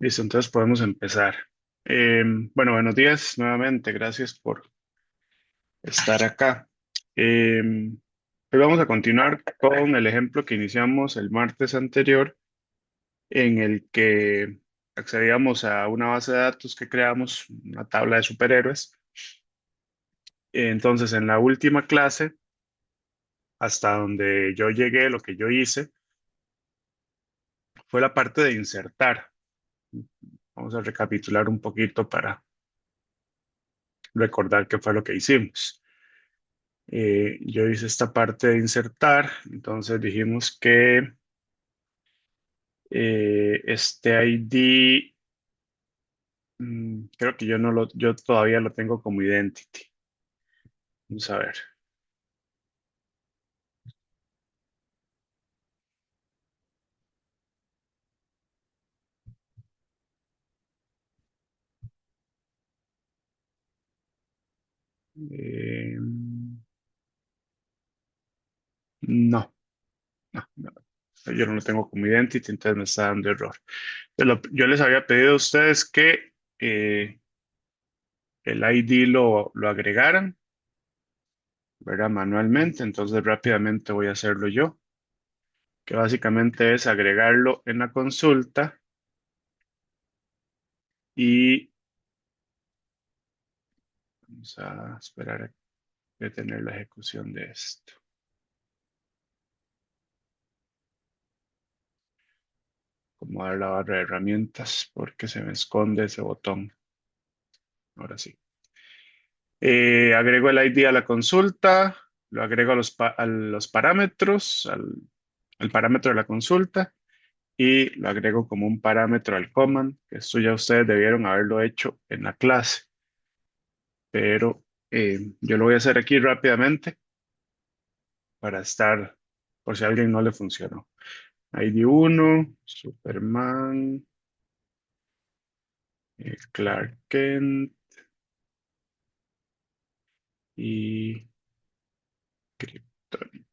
Listo, entonces podemos empezar. Bueno, buenos días nuevamente. Gracias por estar acá. Hoy vamos a continuar con el ejemplo que iniciamos el martes anterior, en el que accedíamos a una base de datos que creamos, una tabla de superhéroes. Entonces, en la última clase, hasta donde yo llegué, lo que yo hice fue la parte de insertar. Vamos a recapitular un poquito para recordar qué fue lo que hicimos. Yo hice esta parte de insertar, entonces dijimos que este ID, creo que yo todavía lo tengo como identity. Vamos a ver. Eh, no, no, yo no lo tengo como identity, entonces me está dando error. Yo les había pedido a ustedes que el ID lo agregaran, ¿verdad? Manualmente, entonces rápidamente voy a hacerlo yo, que básicamente es agregarlo en la consulta y vamos a esperar a detener la ejecución de esto. Como dar la barra de herramientas porque se me esconde ese botón. Ahora sí. Agrego el ID a la consulta, lo agrego a los parámetros, al parámetro de la consulta y lo agrego como un parámetro al command, que esto ya ustedes debieron haberlo hecho en la clase, pero yo lo voy a hacer aquí rápidamente para estar, por si a alguien no le funcionó. ID 1, Superman, Clark Kent y Krypton.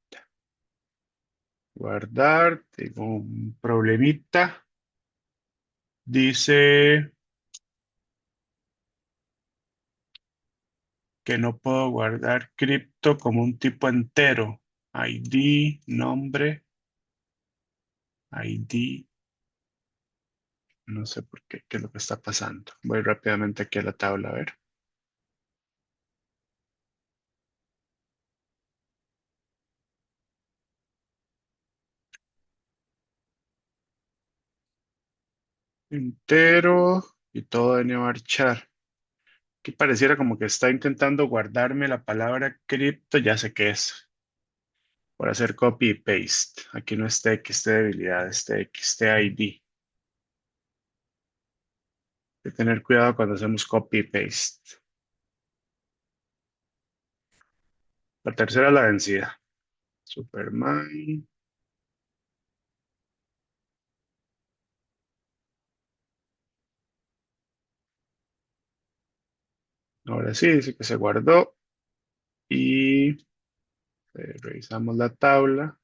Guardar, tengo un problemita. Dice que no puedo guardar cripto como un tipo entero. ID, nombre, ID, no sé por qué, qué es lo que está pasando. Voy rápidamente aquí a la tabla a ver. Entero y todo de marchar. Aquí pareciera como que está intentando guardarme la palabra cripto, ya sé qué es. Por hacer copy y paste. Aquí no es TXT debilidad, es TXT ID. Hay que tener cuidado cuando hacemos copy y paste. La tercera es la densidad. Superman. Ahora sí, dice que se guardó. Y revisamos la tabla.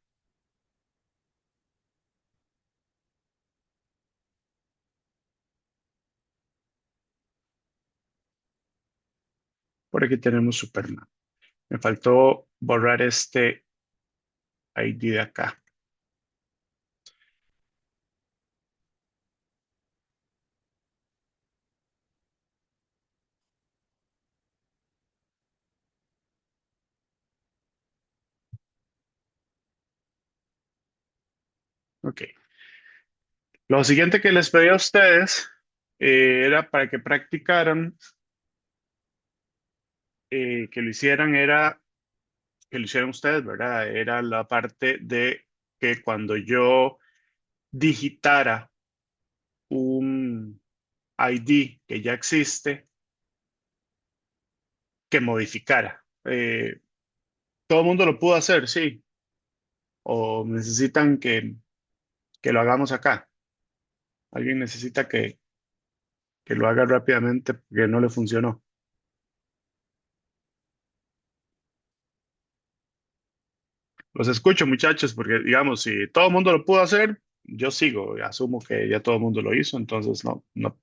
Por aquí tenemos Superman. Me faltó borrar este ID de acá. Ok. Lo siguiente que les pedí a ustedes era para que practicaran, que lo hicieran, era que lo hicieran ustedes, ¿verdad? Era la parte de que cuando yo digitara un ID que ya existe, que modificara. Todo el mundo lo pudo hacer, sí. O necesitan que lo hagamos acá. Alguien necesita que lo haga rápidamente porque no le funcionó. Los escucho, muchachos, porque digamos, si todo el mundo lo pudo hacer, yo sigo, asumo que ya todo el mundo lo hizo, entonces no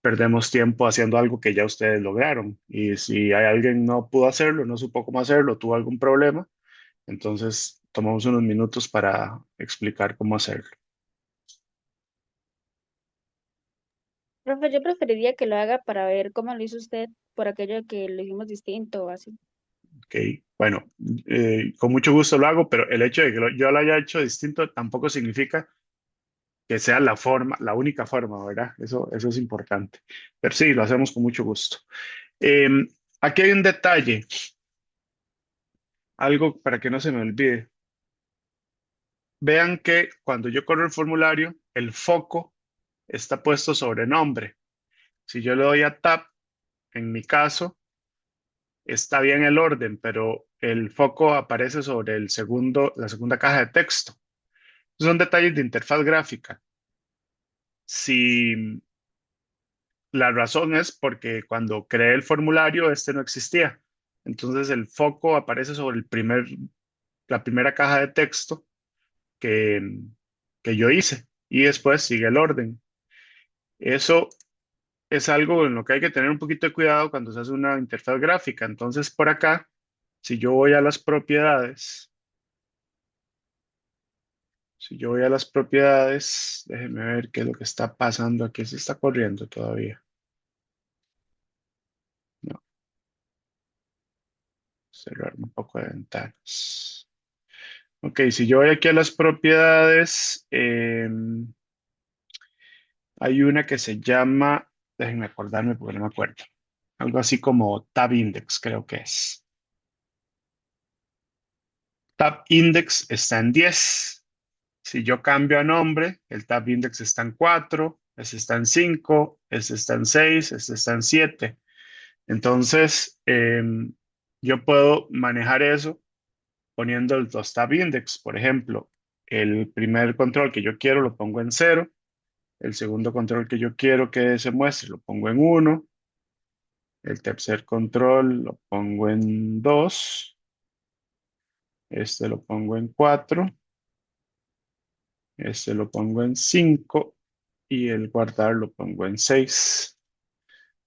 perdemos tiempo haciendo algo que ya ustedes lograron. Y si hay alguien no pudo hacerlo, no supo cómo hacerlo, tuvo algún problema, entonces tomamos unos minutos para explicar cómo hacerlo. Profe, yo preferiría que lo haga para ver cómo lo hizo usted por aquello de que lo hicimos distinto o así. ¿Ok? Bueno, con mucho gusto lo hago, pero el hecho de que yo lo haya hecho distinto tampoco significa que sea la forma, la única forma, ¿verdad? Eso es importante. Pero sí, lo hacemos con mucho gusto. Eh, Aquí hay un detalle, algo para que no se me olvide. Vean que cuando yo corro el formulario, el foco está puesto sobre nombre. Si yo le doy a Tab, en mi caso, está bien el orden, pero el foco aparece sobre la segunda caja de texto. Son detalles de interfaz gráfica. Si la razón es porque cuando creé el formulario, este no existía. Entonces el foco aparece sobre la primera caja de texto que, que yo hice y después sigue el orden. Eso es algo en lo que hay que tener un poquito de cuidado cuando se hace una interfaz gráfica. Entonces por acá, si yo voy a las propiedades, si yo voy a las propiedades, déjenme ver qué es lo que está pasando aquí. Se está corriendo todavía. No, cerrar un poco de ventanas. Ok, si yo voy aquí a las propiedades, hay una que se llama, déjenme acordarme porque no me acuerdo, algo así como Tab Index, creo que es. Tab Index está en 10. Si yo cambio a nombre, el Tab Index está en 4, ese está en 5, ese está en 6, ese está en 7. Entonces, yo puedo manejar eso poniendo los Tab Index. Por ejemplo, el primer control que yo quiero lo pongo en 0. El segundo control que yo quiero que se muestre lo pongo en 1. El tercer control lo pongo en 2. Este lo pongo en 4. Este lo pongo en 5. Y el guardar lo pongo en 6.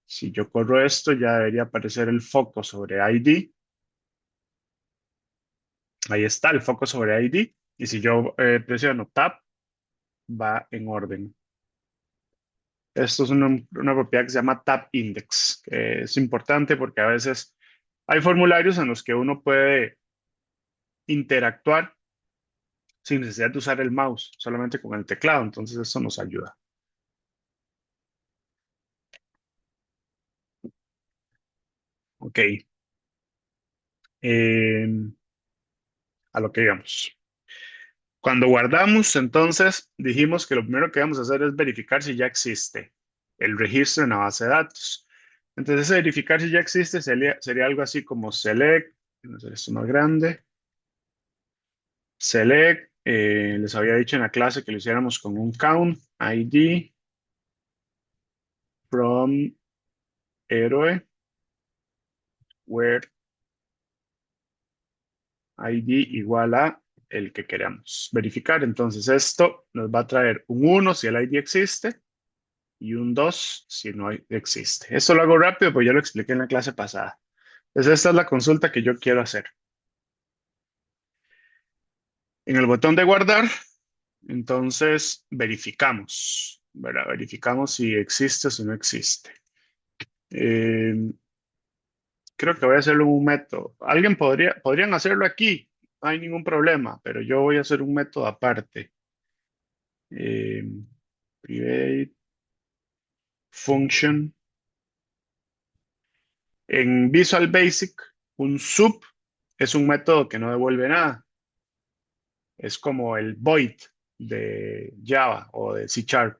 Si yo corro esto, ya debería aparecer el foco sobre ID. Ahí está el foco sobre ID. Y si yo presiono Tab, va en orden. Esto es una propiedad que se llama Tab Index, que es importante porque a veces hay formularios en los que uno puede interactuar sin necesidad de usar el mouse, solamente con el teclado. Entonces eso nos ayuda. Ok, eh, a lo que digamos. Cuando guardamos, entonces dijimos que lo primero que vamos a hacer es verificar si ya existe el registro en la base de datos. Entonces, ese verificar si ya existe sería algo así como select, vamos a hacer esto más grande, select, les había dicho en la clase que lo hiciéramos con un count, ID, from héroe, where ID igual a el que queramos verificar. Entonces, esto nos va a traer un 1 si el ID existe y un 2 si no existe. Esto lo hago rápido, pues ya lo expliqué en la clase pasada. Entonces, esta es la consulta que yo quiero hacer. En el botón de guardar, entonces verificamos, ¿verdad? Verificamos si existe o si no existe. Eh, Creo que voy a hacerlo en un método. Podrían hacerlo aquí, no hay ningún problema, pero yo voy a hacer un método aparte. Eh, Private function. En Visual Basic, un sub es un método que no devuelve nada. Es como el void de Java o de C Sharp.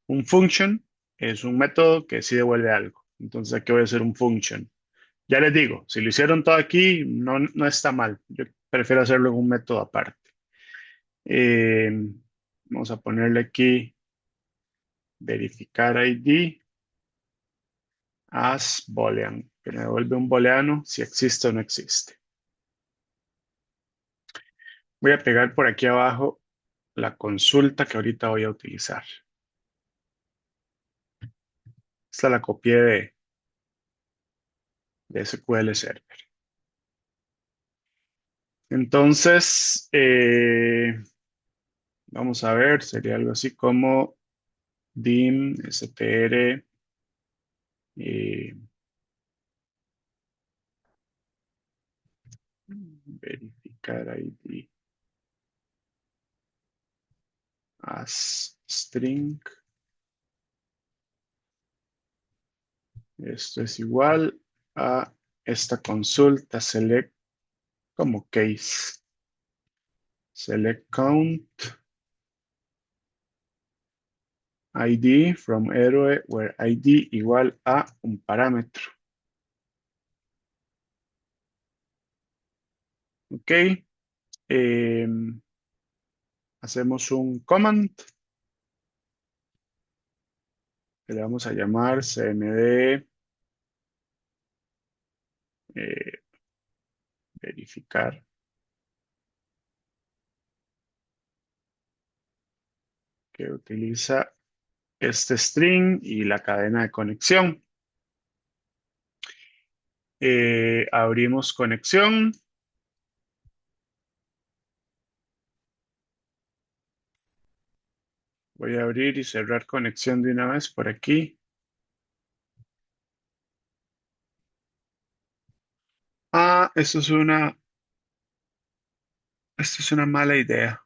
Un function es un método que sí devuelve algo. Entonces aquí voy a hacer un function. Ya les digo, si lo hicieron todo aquí, no está mal. Yo prefiero hacerlo en un método aparte. Eh, Vamos a ponerle aquí verificar ID as boolean, que me devuelve un booleano si existe o no existe. Voy a pegar por aquí abajo. la consulta que ahorita voy a utilizar. Esta la copié de SQL Server. Entonces, vamos a ver, sería algo así como dim str eh, verificar ID as string. Esto es igual a esta consulta select como case. Select count ID from arrow where ID igual a un parámetro. Ok. Hacemos un command que le vamos a llamar cmd eh, verificar que utiliza este string y la cadena de conexión. Abrimos conexión. Voy a abrir y cerrar conexión de una vez por aquí. Ah, esto es una mala idea,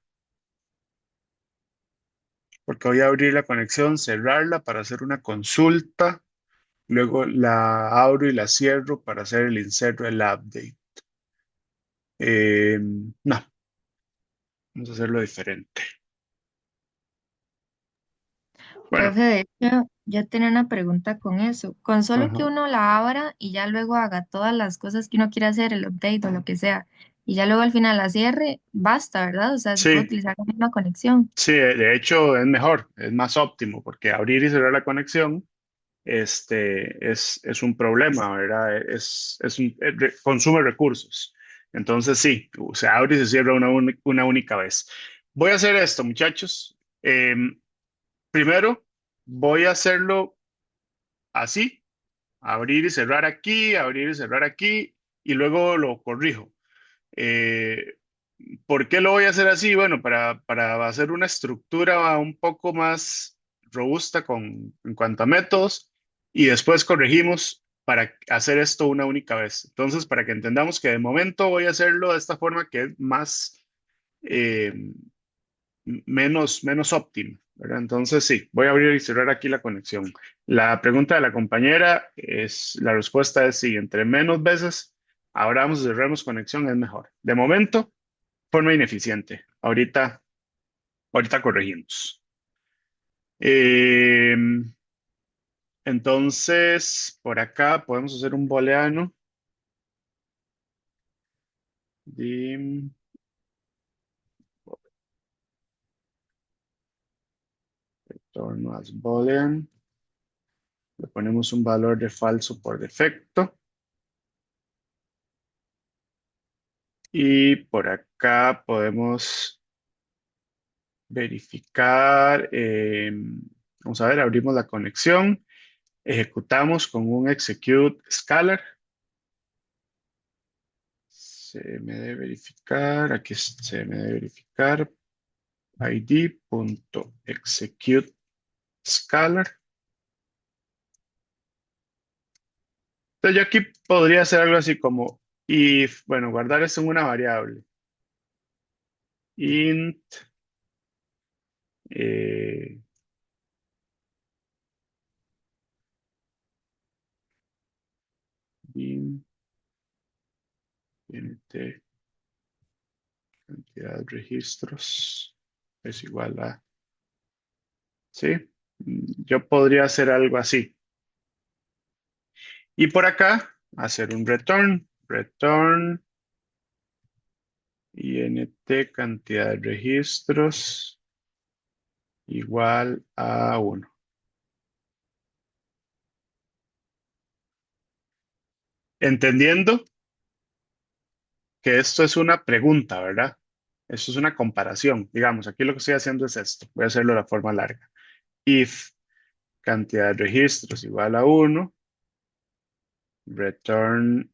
porque voy a abrir la conexión, cerrarla para hacer una consulta, luego la abro y la cierro para hacer el insert del update. No, vamos a hacerlo diferente. Bueno, Profe, de hecho, yo tenía una pregunta con eso. Con solo que ajá. uno la abra y ya luego haga todas las cosas que uno quiere hacer, el update o lo que sea, y ya luego al final la cierre, basta, ¿verdad? O sea, se puede Sí, utilizar la misma conexión. sí, de hecho es mejor, es más óptimo, porque abrir y cerrar la conexión es un problema, ¿verdad? Consume recursos. Entonces, sí, se abre y se cierra una única vez. Voy a hacer esto, muchachos. Primero, voy a hacerlo así, abrir y cerrar aquí, y luego lo corrijo. Eh, ¿Por qué lo voy a hacer así? Bueno, para hacer una estructura un poco más robusta en cuanto a métodos y después corregimos para hacer esto una única vez. Entonces, para que entendamos que de momento voy a hacerlo de esta forma que es más, eh, menos óptimo, ¿verdad? Entonces, sí, voy a abrir y cerrar aquí la conexión. La pregunta de la compañera la respuesta es sí, entre menos veces abramos y cerremos conexión es mejor. De momento, forma ineficiente. Ahorita corregimos. Eh, entonces, por acá podemos hacer un booleano. Dim return as boolean. Le ponemos un valor de falso por defecto. Y por acá podemos verificar. Vamos a ver, abrimos la conexión. Ejecutamos con un execute scalar. CMD verificar. Aquí CMD verificar. id.execute scalar. Entonces yo aquí podría hacer algo así como if, bueno, guardar esto en una variable. Int, eh, int, int, cantidad de registros es igual a, ¿sí? Yo podría hacer algo así. Y por acá, hacer un return int cantidad de registros igual a 1. Entendiendo que esto es una pregunta, ¿verdad? Esto es una comparación. Digamos, aquí lo que estoy haciendo es esto. Voy a hacerlo de la forma larga. If cantidad de registros igual a 1, return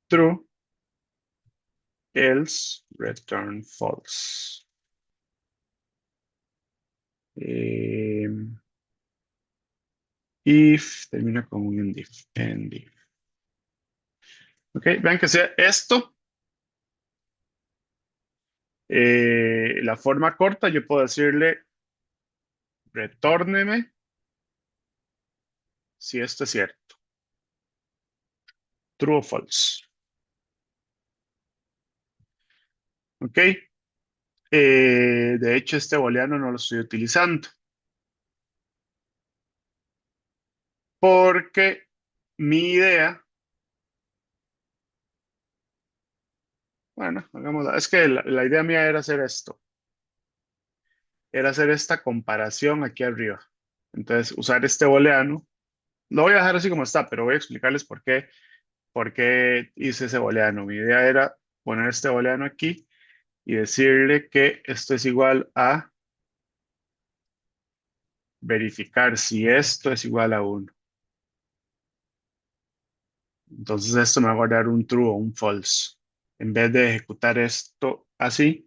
true, else return false. Eh, if termina con un endif. Ok, vean que sea esto. La forma corta, yo puedo decirle retórneme si esto es cierto. True o false. Ok. De hecho, este booleano no lo estoy utilizando porque mi idea, bueno, hagámosla. Es que la idea mía era hacer esto, era hacer esta comparación aquí arriba. Entonces, usar este booleano, lo voy a dejar así como está, pero voy a explicarles por qué hice ese booleano. Mi idea era poner este booleano aquí y decirle que esto es igual a verificar si esto es igual a 1. Entonces esto me va a guardar un true o un false. En vez de ejecutar esto así,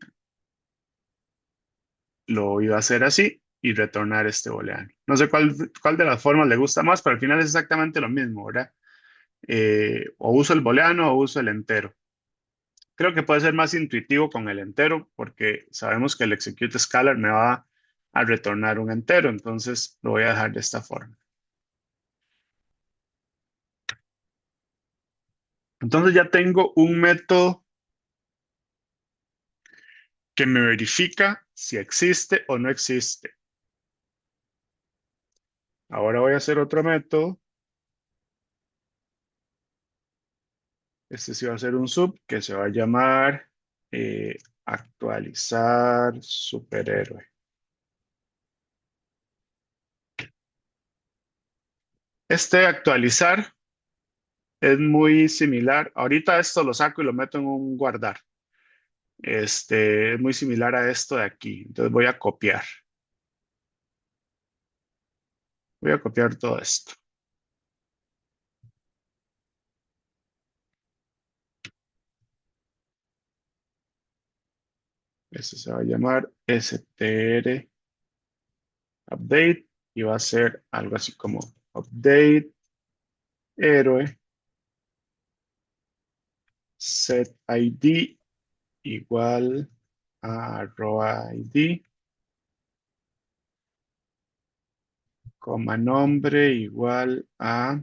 lo iba a hacer así y retornar este booleano. No sé cuál de las formas le gusta más, pero al final es exactamente lo mismo, ¿verdad? O uso el booleano o uso el entero. Creo que puede ser más intuitivo con el entero porque sabemos que el execute scalar me va a retornar un entero, entonces lo voy a dejar de esta forma. Entonces ya tengo un método que me verifica si existe o no existe. Ahora voy a hacer otro método. Este sí va a ser un sub que se va a llamar actualizar superhéroe. Este actualizar es muy similar. Ahorita esto lo saco y lo meto en un guardar. Es muy similar a esto de aquí. Entonces voy a copiar. Voy a copiar todo esto. Este se va a llamar str update y va a ser algo así como update héroe set ID igual a arroba ID, coma nombre igual a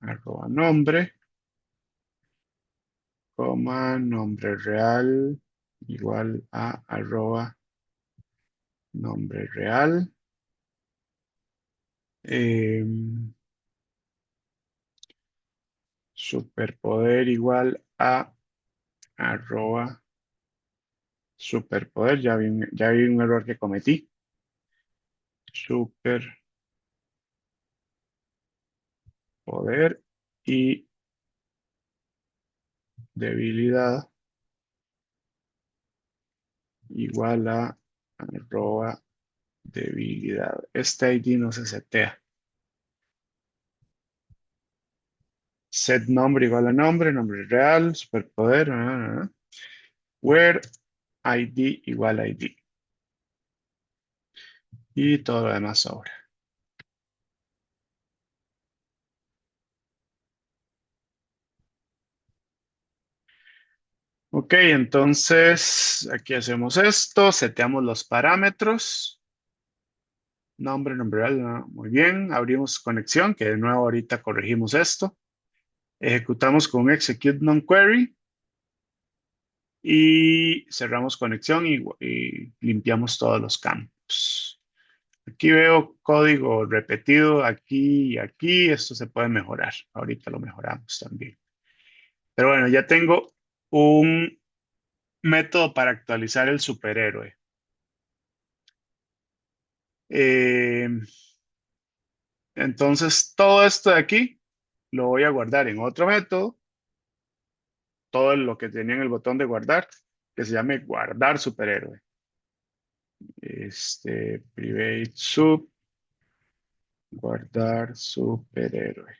arroba nombre, coma nombre real igual a arroba nombre real. Superpoder igual a arroba superpoder. Ya vi un error que cometí. Superpoder y debilidad igual a arroba debilidad. Este ID no se setea. Set nombre igual a nombre, nombre real, superpoder, where ID igual a ID. Y todo lo demás sobra. Ok, entonces aquí hacemos esto, seteamos los parámetros. Nombre real, muy bien. Abrimos conexión, que de nuevo ahorita corregimos esto. Ejecutamos con execute non-query y cerramos conexión y limpiamos todos los campos. Aquí veo código repetido aquí y aquí. Esto se puede mejorar. Ahorita lo mejoramos también. Pero bueno, ya tengo un método para actualizar el superhéroe. Eh, entonces, todo esto de aquí lo voy a guardar en otro método. Todo lo que tenía en el botón de guardar que se llame guardar superhéroe. Private sub, guardar superhéroe.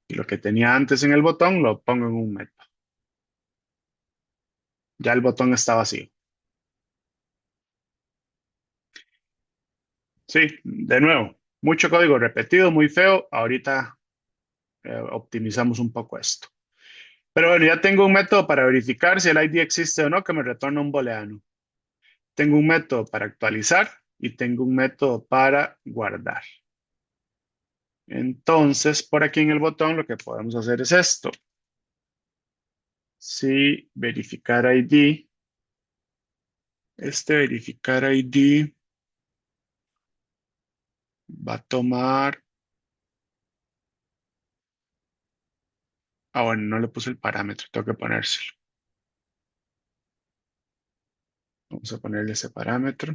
Y lo que tenía antes en el botón lo pongo en un método. Ya el botón está vacío. Sí, de nuevo, mucho código repetido, muy feo. Ahorita optimizamos un poco esto. Pero bueno, ya tengo un método para verificar si el ID existe o no, que me retorna un booleano. Tengo un método para actualizar y tengo un método para guardar. Entonces, por aquí en el botón lo que podemos hacer es esto. Si verificar ID, verificar ID va a tomar. Ah, bueno, no le puse el parámetro, tengo que ponérselo. Vamos a ponerle ese parámetro.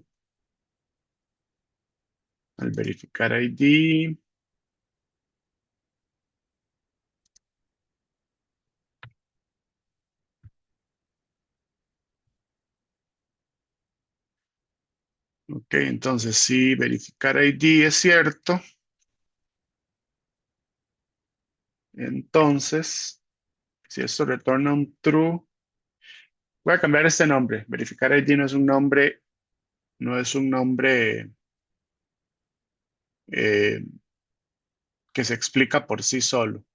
Al verificar ID. Ok, entonces si verificar ID es cierto, entonces si esto retorna un true, voy a cambiar este nombre. Verificar ID no es un nombre, no es un nombre eh, que se explica por sí solo.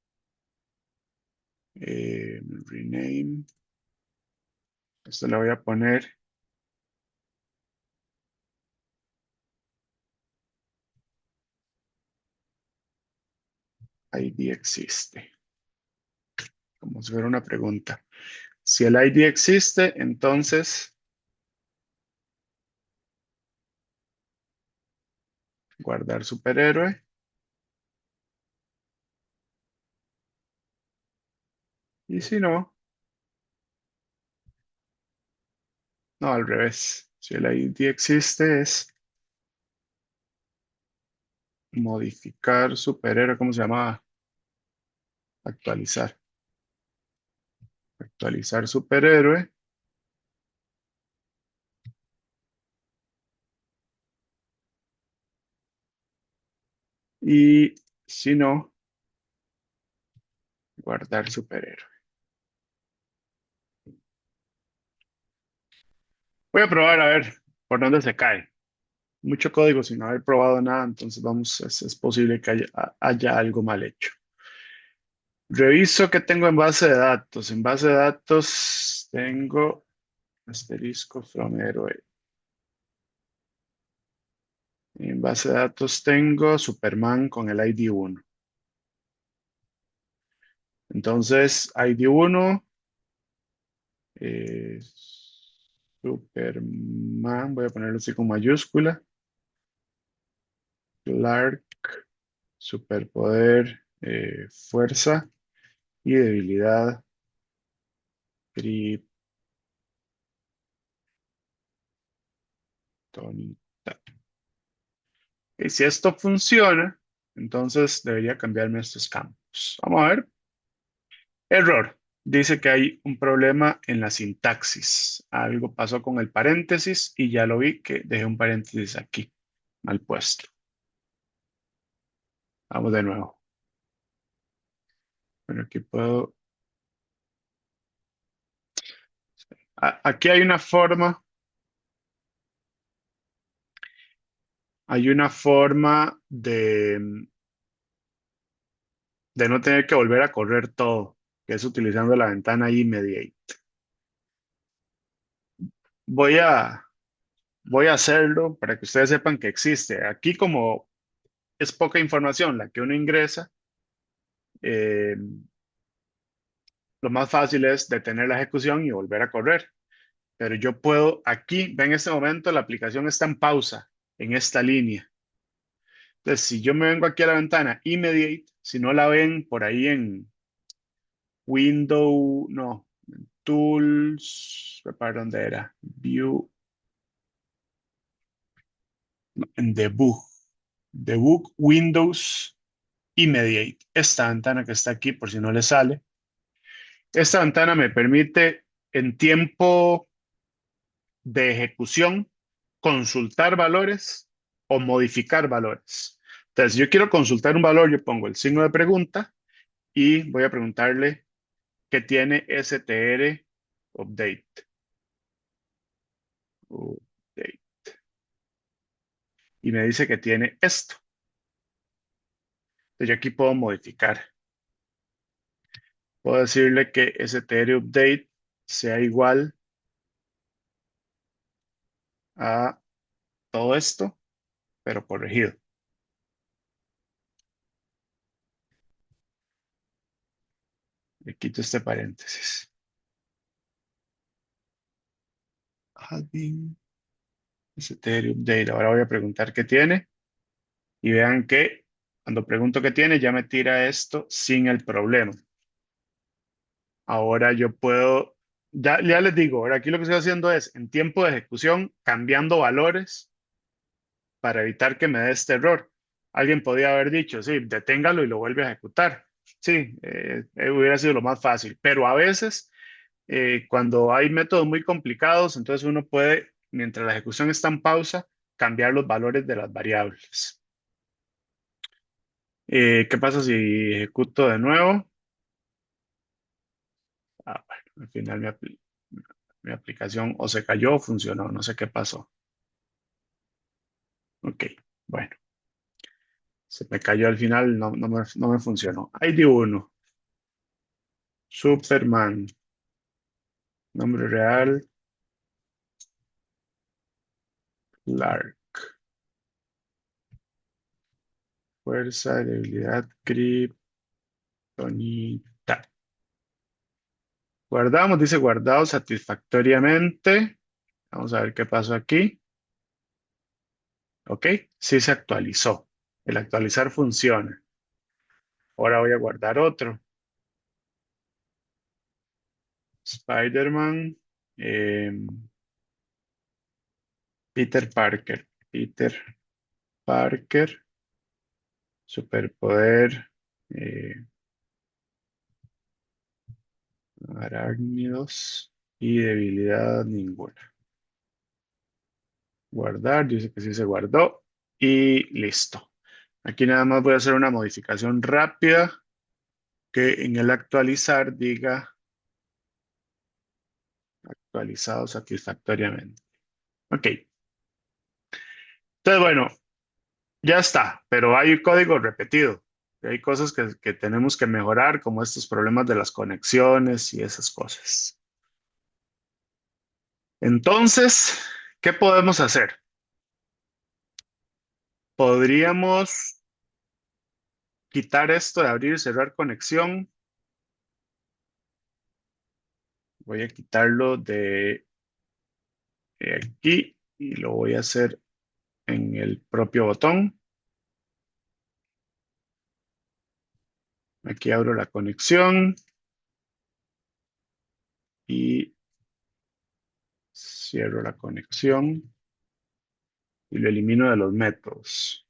Rename. Esto le voy a poner ID existe, como si fuera una pregunta. Si el ID existe, entonces guardar superhéroe. Y si no, no, al revés. Si el ID existe es modificar superhéroe, ¿cómo se llama? Actualizar. Actualizar superhéroe. Y si no, guardar superhéroe. Voy a probar a ver por dónde se cae. Mucho código sin haber probado nada, entonces vamos, es posible que haya algo mal hecho. Reviso qué tengo en base de datos. En base de datos tengo asterisco from héroe. En base de datos tengo Superman con el ID 1. Entonces, ID 1, eh, Superman, voy a ponerlo así con mayúscula. Clark, superpoder, fuerza y debilidad. Kryptonita. Y si esto funciona, entonces debería cambiarme estos campos. Vamos a ver. Error. Dice que hay un problema en la sintaxis. Algo pasó con el paréntesis y ya lo vi que dejé un paréntesis aquí, mal puesto. Vamos de nuevo. Bueno, aquí puedo. Aquí hay una forma de no tener que volver a correr todo, que es utilizando la ventana iMediate. Voy a, voy a hacerlo para que ustedes sepan que existe. Aquí como es poca información la que uno ingresa, eh, lo más fácil es detener la ejecución y volver a correr. Pero yo puedo, aquí, ven en este momento, la aplicación está en pausa, en esta línea. Entonces, si yo me vengo aquí a la ventana Immediate, si no la ven por ahí en Window, no, Tools, ¿para dónde era? View, no, en Debug. Debug Windows Immediate. Esta ventana que está aquí, por si no le sale. Esta ventana me permite en tiempo de ejecución, consultar valores o modificar valores. Entonces, si yo quiero consultar un valor, yo pongo el signo de pregunta y voy a preguntarle qué tiene str update. Update. Y me dice que tiene esto. Entonces, yo aquí puedo modificar. Puedo decirle que str update sea igual a todo esto, pero corregido. Le quito este paréntesis. Adding str update. Ahora voy a preguntar qué tiene. Y vean que cuando pregunto qué tiene, ya me tira esto sin el problema. Ahora yo puedo, ya les digo, ahora aquí lo que estoy haciendo es en tiempo de ejecución cambiando valores para evitar que me dé este error. Alguien podía haber dicho, sí, deténgalo y lo vuelve a ejecutar. Sí, hubiera sido lo más fácil, pero a veces cuando hay métodos muy complicados, entonces uno puede, mientras la ejecución está en pausa, cambiar los valores de las variables. ¿Qué pasa si ejecuto de nuevo? Bueno, al final mi aplicación o se cayó o funcionó, no sé qué pasó. Ok, bueno, se me cayó al final, no me funcionó. ID1, Superman, nombre real, Clark, fuerza, debilidad, kriptonita. Guardamos, dice guardado satisfactoriamente. Vamos a ver qué pasó aquí. Ok, sí se actualizó. El actualizar funciona. Ahora voy a guardar otro. Spider-Man, Peter Parker. Peter Parker, superpoder, eh, arácnidos y debilidad ninguna. Guardar, dice que sí se guardó y listo. Aquí nada más voy a hacer una modificación rápida que en el actualizar diga actualizado satisfactoriamente. Ok, entonces bueno, ya está, pero hay código repetido. Hay cosas que tenemos que mejorar, como estos problemas de las conexiones y esas cosas. Entonces, ¿qué podemos hacer? Podríamos quitar esto de abrir y cerrar conexión. Voy a quitarlo de aquí y lo voy a hacer en el propio botón. Aquí abro la conexión y cierro la conexión y lo elimino de los métodos.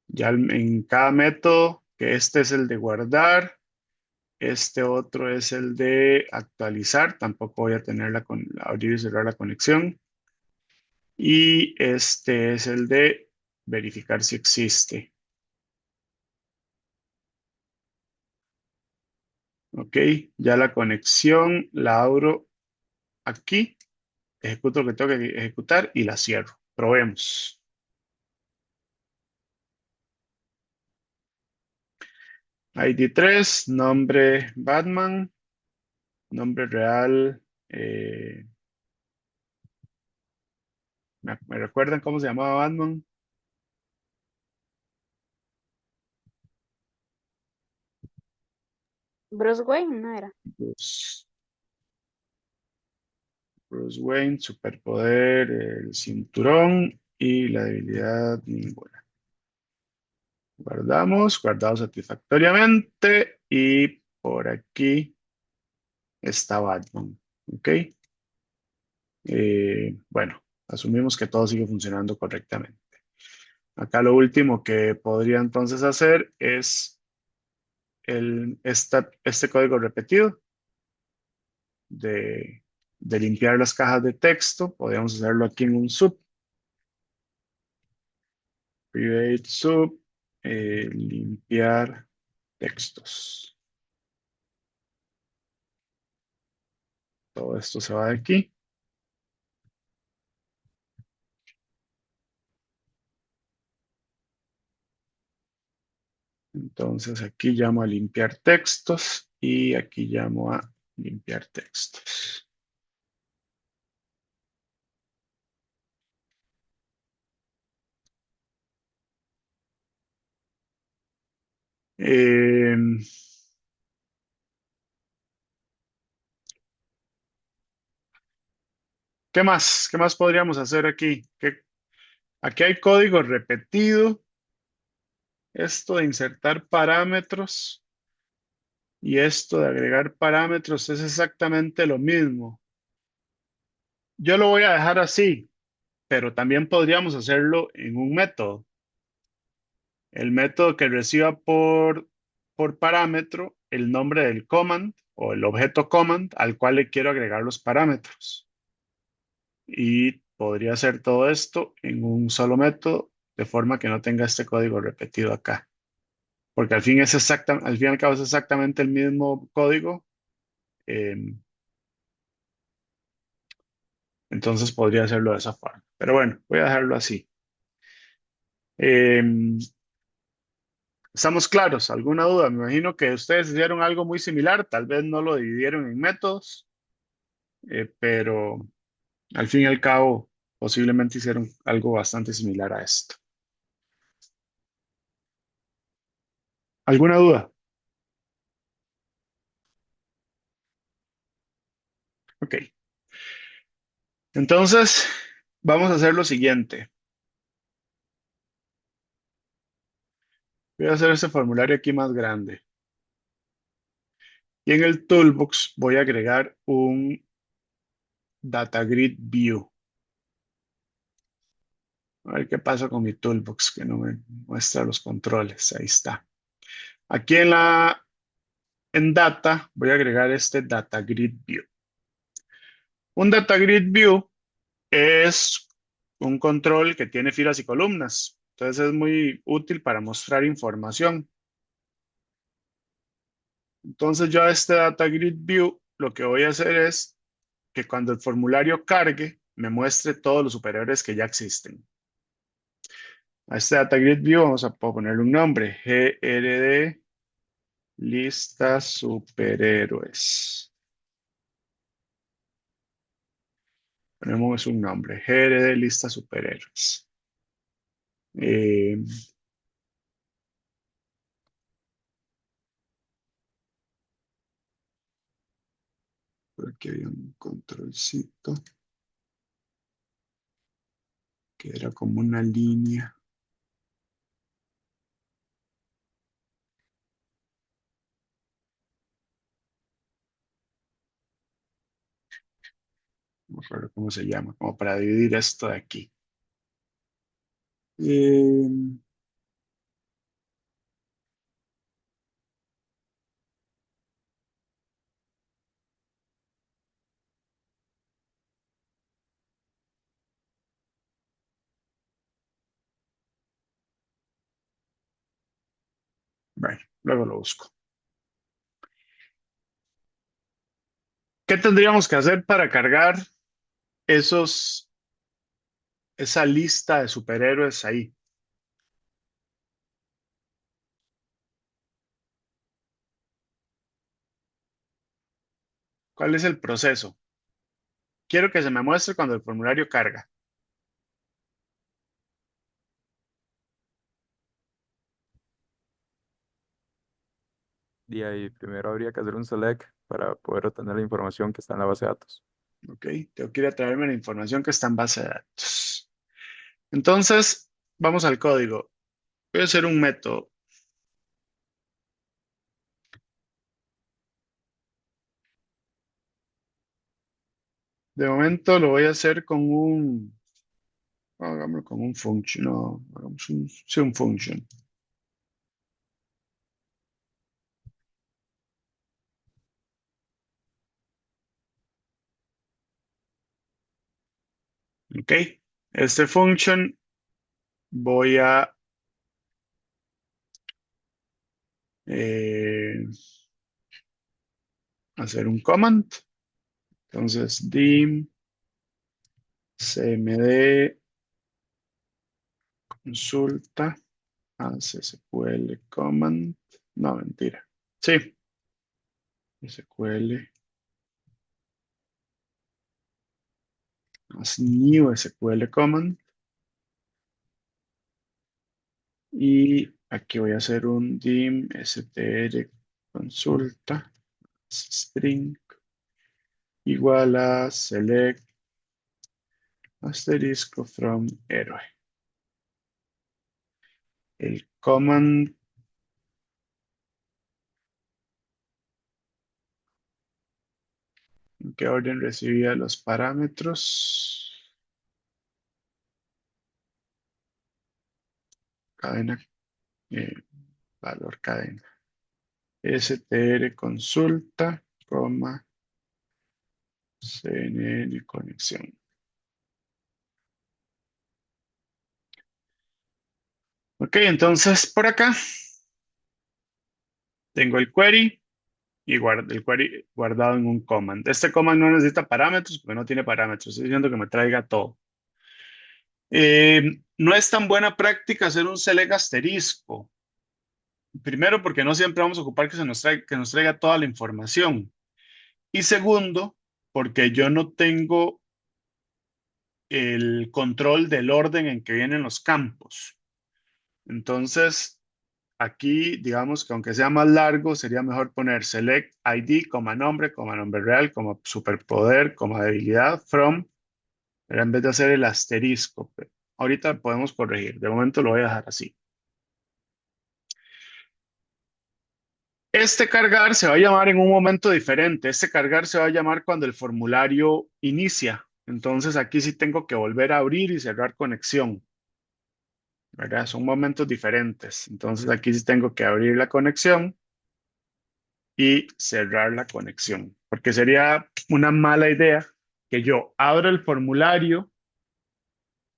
Ya en cada método, que este es el de guardar, este otro es el de actualizar, tampoco voy a tener abrir y cerrar la conexión. Y este es el de verificar si existe. Ok, ya la conexión la abro aquí, ejecuto lo que tengo que ejecutar y la cierro. Probemos. ID3, nombre Batman, nombre real. ¿Me recuerdan cómo se llamaba Batman? Bruce Wayne, no era. Bruce, Bruce Wayne, superpoder, el cinturón y la debilidad ninguna. Guardamos, guardado satisfactoriamente y por aquí está Batman. ¿Ok? Bueno, asumimos que todo sigue funcionando correctamente. Acá lo último que podría entonces hacer es este código repetido de, de limpiar las cajas de texto. Podemos hacerlo aquí en un sub, private sub, limpiar textos. Todo esto se va de aquí. Entonces aquí llamo a limpiar textos y aquí llamo a limpiar textos. Eh, ¿Qué más? ¿Qué más podríamos hacer aquí? Aquí hay código repetido. Esto de insertar parámetros y esto de agregar parámetros es exactamente lo mismo. Yo lo voy a dejar así, pero también podríamos hacerlo en un método. El método que reciba por parámetro el nombre del command o el objeto command al cual le quiero agregar los parámetros. Y podría hacer todo esto en un solo método de forma que no tenga este código repetido acá. Porque al fin y al cabo es exactamente el mismo código. eh, entonces podría hacerlo de esa forma. Pero bueno, voy a dejarlo así. Eh, ¿Estamos claros? ¿Alguna duda? Me imagino que ustedes hicieron algo muy similar, tal vez no lo dividieron en métodos, pero al fin y al cabo posiblemente hicieron algo bastante similar a esto. ¿Alguna duda? Ok. Entonces, vamos a hacer lo siguiente. Voy a hacer este formulario aquí más grande. Y en el Toolbox voy a agregar un Data Grid View. A ver qué pasa con mi Toolbox, que no me muestra los controles. Ahí está. Aquí en Data voy a agregar este Data Grid View. Un Data Grid View es un control que tiene filas y columnas. Entonces es muy útil para mostrar información. Entonces yo a este Data Grid View lo que voy a hacer es que cuando el formulario cargue, me muestre todos los superiores que ya existen. A este Data Grid View vamos a ponerle un nombre, GRD lista superhéroes. Ponemos un nombre, GRD lista superhéroes. Eh, por aquí había un controlcito que era como una línea. No me acuerdo cómo se llama, como para dividir esto de aquí. Eh, bueno, luego lo busco. ¿Qué tendríamos que hacer para cargar esos, esa lista de superhéroes ahí? ¿Cuál es el proceso? Quiero que se me muestre cuando el formulario carga. Y ahí primero habría que hacer un select para poder obtener la información que está en la base de datos. ¿Ok? Tengo que ir a traerme la información que está en base de datos. Entonces, vamos al código. Voy a hacer un método. De momento lo voy a hacer con hagámoslo con un function, no, hagamos sí, un function. Ok, este function voy a eh, hacer un command. Entonces, dim cmd consulta hace SQL command. No, mentira. Sí, SQL as new SQL command. Y aquí voy a hacer un dim str consulta string igual a select asterisco from héroe. El command, ¿en qué orden recibía los parámetros? Cadena, eh, valor cadena. str consulta, coma, cnn conexión. Ok, entonces por acá tengo el query y el query guardado en un command. Este command no necesita parámetros porque no tiene parámetros. Estoy diciendo que me traiga todo. No es tan buena práctica hacer un select asterisco. Primero, porque no siempre vamos a ocupar que nos traiga toda la información. Y segundo, porque yo no tengo el control del orden en que vienen los campos. Entonces, aquí, digamos que aunque sea más largo, sería mejor poner select ID, nombre real, superpoder, debilidad, from, pero en vez de hacer el asterisco. Ahorita podemos corregir. De momento lo voy a dejar así. Este cargar se va a llamar en un momento diferente. Este cargar se va a llamar cuando el formulario inicia. Entonces aquí sí tengo que volver a abrir y cerrar conexión, ¿verdad? Son momentos diferentes. Entonces aquí sí tengo que abrir la conexión y cerrar la conexión, porque sería una mala idea que yo abra el formulario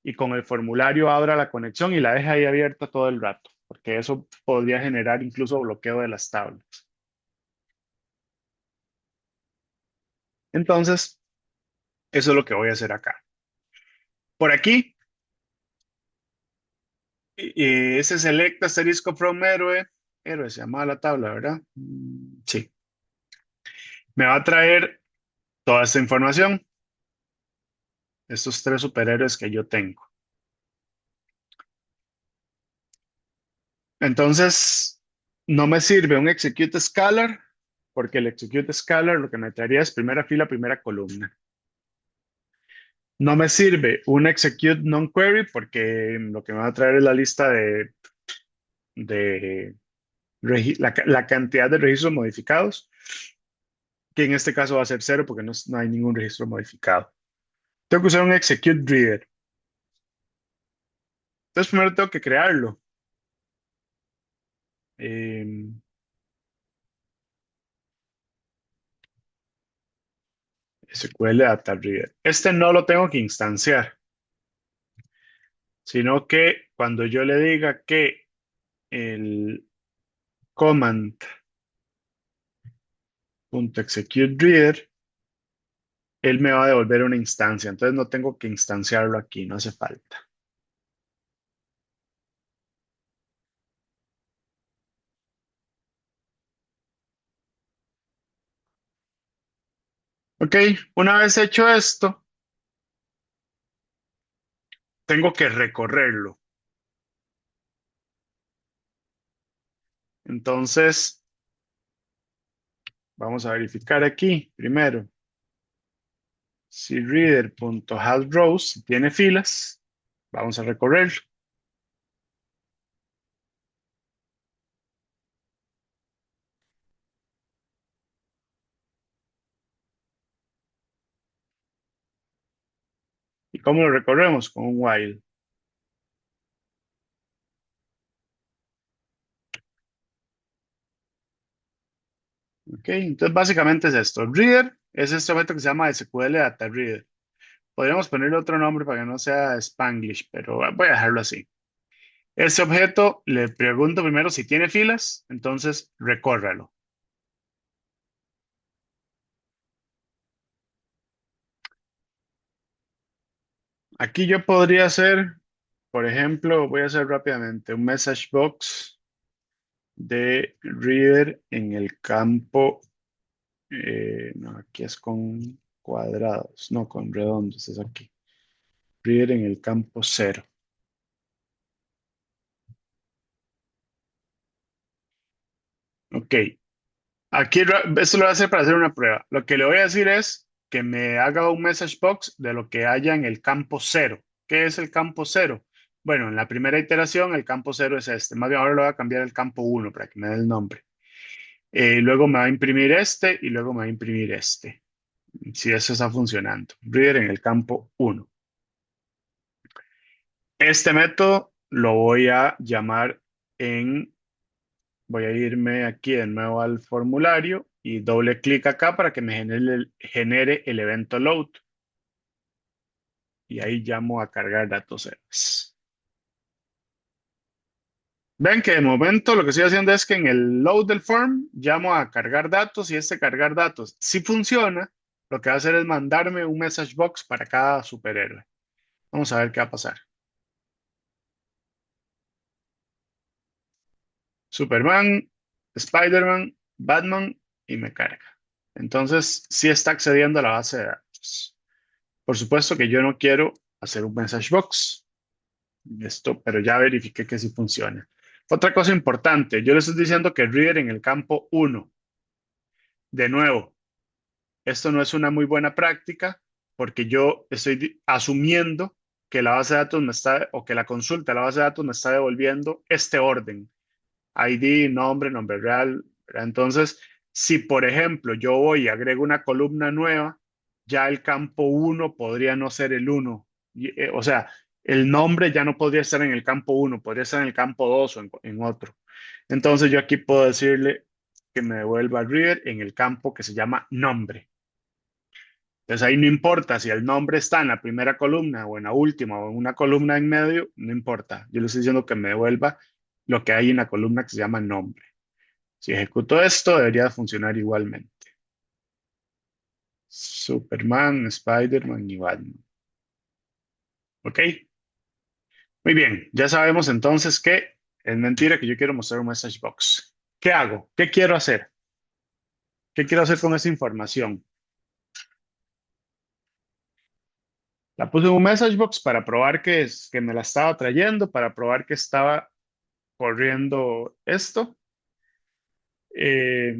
y con el formulario abra la conexión y la deje ahí abierta todo el rato, porque eso podría generar incluso bloqueo de las tablas. Entonces, eso es lo que voy a hacer acá. Por aquí, ese select asterisco from héroe se llama la tabla, ¿verdad? Sí. Me va a traer toda esta información, estos tres superhéroes que yo tengo. Entonces, no me sirve un execute scalar, porque el execute scalar lo que me traería es primera fila, primera columna. No me sirve un execute non-query, porque lo que me va a traer es la lista de la cantidad de registros modificados, que en este caso va a ser cero porque no hay ningún registro modificado. Tengo que usar un execute reader. Entonces primero tengo que crearlo. Eh, SQL Data Reader. Este no lo tengo que instanciar, sino que cuando yo le diga que el command.executeReader, él me va a devolver una instancia. Entonces no tengo que instanciarlo aquí, no hace falta. Ok, una vez hecho esto, tengo que recorrerlo. Entonces, vamos a verificar aquí primero. Si reader.hasRows tiene filas, vamos a recorrerlo. ¿Y cómo lo recorremos? Con un while. Ok, entonces básicamente es esto. Reader es este objeto que se llama SQL Data Reader. podríamos ponerle otro nombre para que no sea Spanglish, pero voy a dejarlo así. Ese objeto le pregunto primero si tiene filas, entonces recórralo. Aquí yo podría hacer, por ejemplo, voy a hacer rápidamente un message box de reader en el campo, no, aquí es con cuadrados, no con redondos, es aquí. Reader en el campo 0. Ok, aquí esto lo voy a hacer para hacer una prueba. Lo que le voy a decir es que me haga un message box de lo que haya en el campo 0. ¿Qué es el campo 0? Bueno, en la primera iteración el campo 0 es este. Más bien ahora lo voy a cambiar al campo 1 para que me dé el nombre. Luego me va a imprimir este y luego me va a imprimir este. Si eso está funcionando. Reader en el campo 1. Este método lo voy a llamar en Voy a irme aquí de nuevo al formulario y doble clic acá para que me genere el evento load. Y ahí llamo a cargar datos héroes. Ven que de momento lo que estoy haciendo es que en el load del form llamo a cargar datos y este cargar datos, si funciona, lo que va a hacer es mandarme un message box para cada superhéroe. Vamos a ver qué va a pasar. Superman, Spider-Man, Batman y me carga. Entonces, sí está accediendo a la base de datos. Por supuesto que yo no quiero hacer un message box, esto, pero ya verifiqué que sí funciona. Otra cosa importante, yo le estoy diciendo que reader en el campo 1. De nuevo, esto no es una muy buena práctica porque yo estoy asumiendo que la base de datos me está, o que la consulta de la base de datos me está devolviendo este orden. ID, nombre, nombre real, ¿verdad? Entonces, si por ejemplo yo voy y agrego una columna nueva, ya el campo 1 podría no ser el 1. O sea, el nombre ya no podría estar en el campo 1, podría estar en el campo 2 o en otro. Entonces yo aquí puedo decirle que me devuelva reader en el campo que se llama nombre. Entonces ahí no importa si el nombre está en la primera columna o en la última o en una columna en medio, no importa. Yo le estoy diciendo que me devuelva lo que hay en la columna que se llama nombre. Si ejecuto esto, debería funcionar igualmente. Superman, Spider-Man y Batman. ¿Ok? Muy bien, ya sabemos entonces que es mentira que yo quiero mostrar un message box. ¿Qué hago? ¿Qué quiero hacer? ¿Qué quiero hacer con esa información? La puse en un message box para probar que me la estaba trayendo, para probar que estaba corriendo esto. Eh,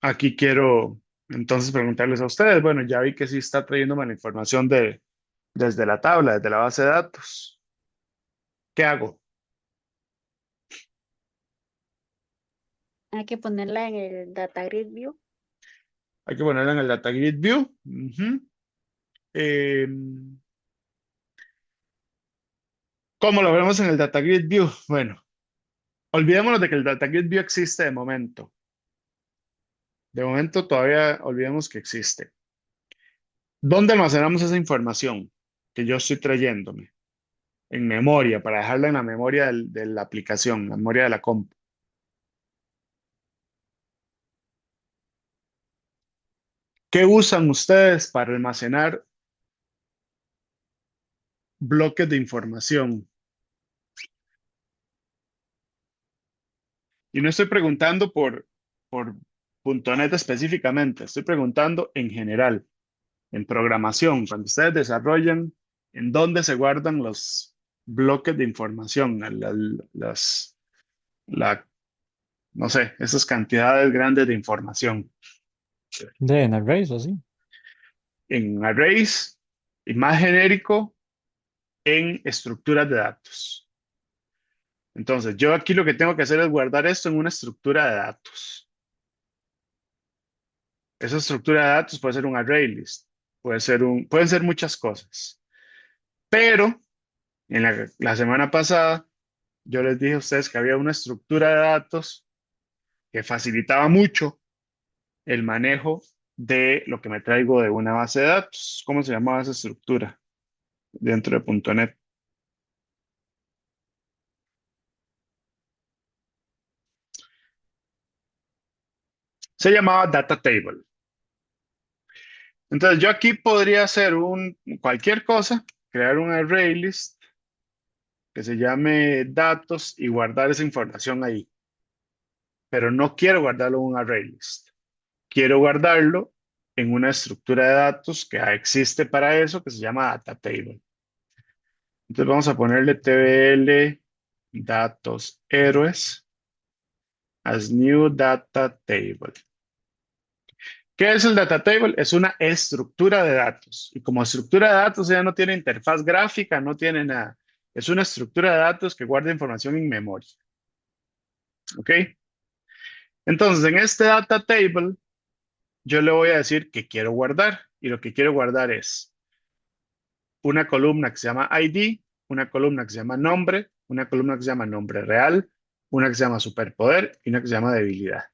Aquí quiero entonces preguntarles a ustedes. Bueno, ya vi que sí está trayéndome la información desde la tabla, desde la base de datos. ¿Qué hago? Hay que ponerla en el Data Grid View. Hay que ponerla en el Data Grid View. Ujú. Eh, ¿Cómo lo vemos en el Data Grid View? Bueno, olvidémonos de que el Data Grid View existe de momento. De momento todavía olvidemos que existe. ¿Dónde almacenamos esa información que yo estoy trayéndome? En memoria, para dejarla en la memoria de la aplicación, la memoria de la compu. ¿Qué usan ustedes para almacenar bloques de información? Y no estoy preguntando por .NET específicamente, estoy preguntando en general, en programación, cuando ustedes desarrollan, ¿en dónde se guardan los bloques de información? La, no sé, esas cantidades grandes de información. De en arrays o así. En arrays y más genérico, en estructuras de datos. Entonces, yo aquí lo que tengo que hacer es guardar esto en una estructura de datos. Esa estructura de datos puede ser un array list, pueden ser muchas cosas. Pero en la semana pasada yo les dije a ustedes que había una estructura de datos que facilitaba mucho el manejo de lo que me traigo de una base de datos. ¿Cómo se llama esa estructura dentro de .NET? Se llamaba Data Table. Entonces yo aquí podría hacer cualquier cosa, crear un array list que se llame datos y guardar esa información ahí. Pero no quiero guardarlo en un array list. Quiero guardarlo en una estructura de datos que existe para eso, que se llama Data Table. Entonces vamos a ponerle tbl datos héroes as new data table. ¿Qué es el data table? Es una estructura de datos. Y como estructura de datos ya no tiene interfaz gráfica, no tiene nada. Es una estructura de datos que guarda información en memoria. ¿Ok? Entonces, en este data table, yo le voy a decir que quiero guardar. Y lo que quiero guardar es una columna que se llama ID, una columna que se llama nombre, una columna que se llama nombre real, una que se llama superpoder y una que se llama debilidad.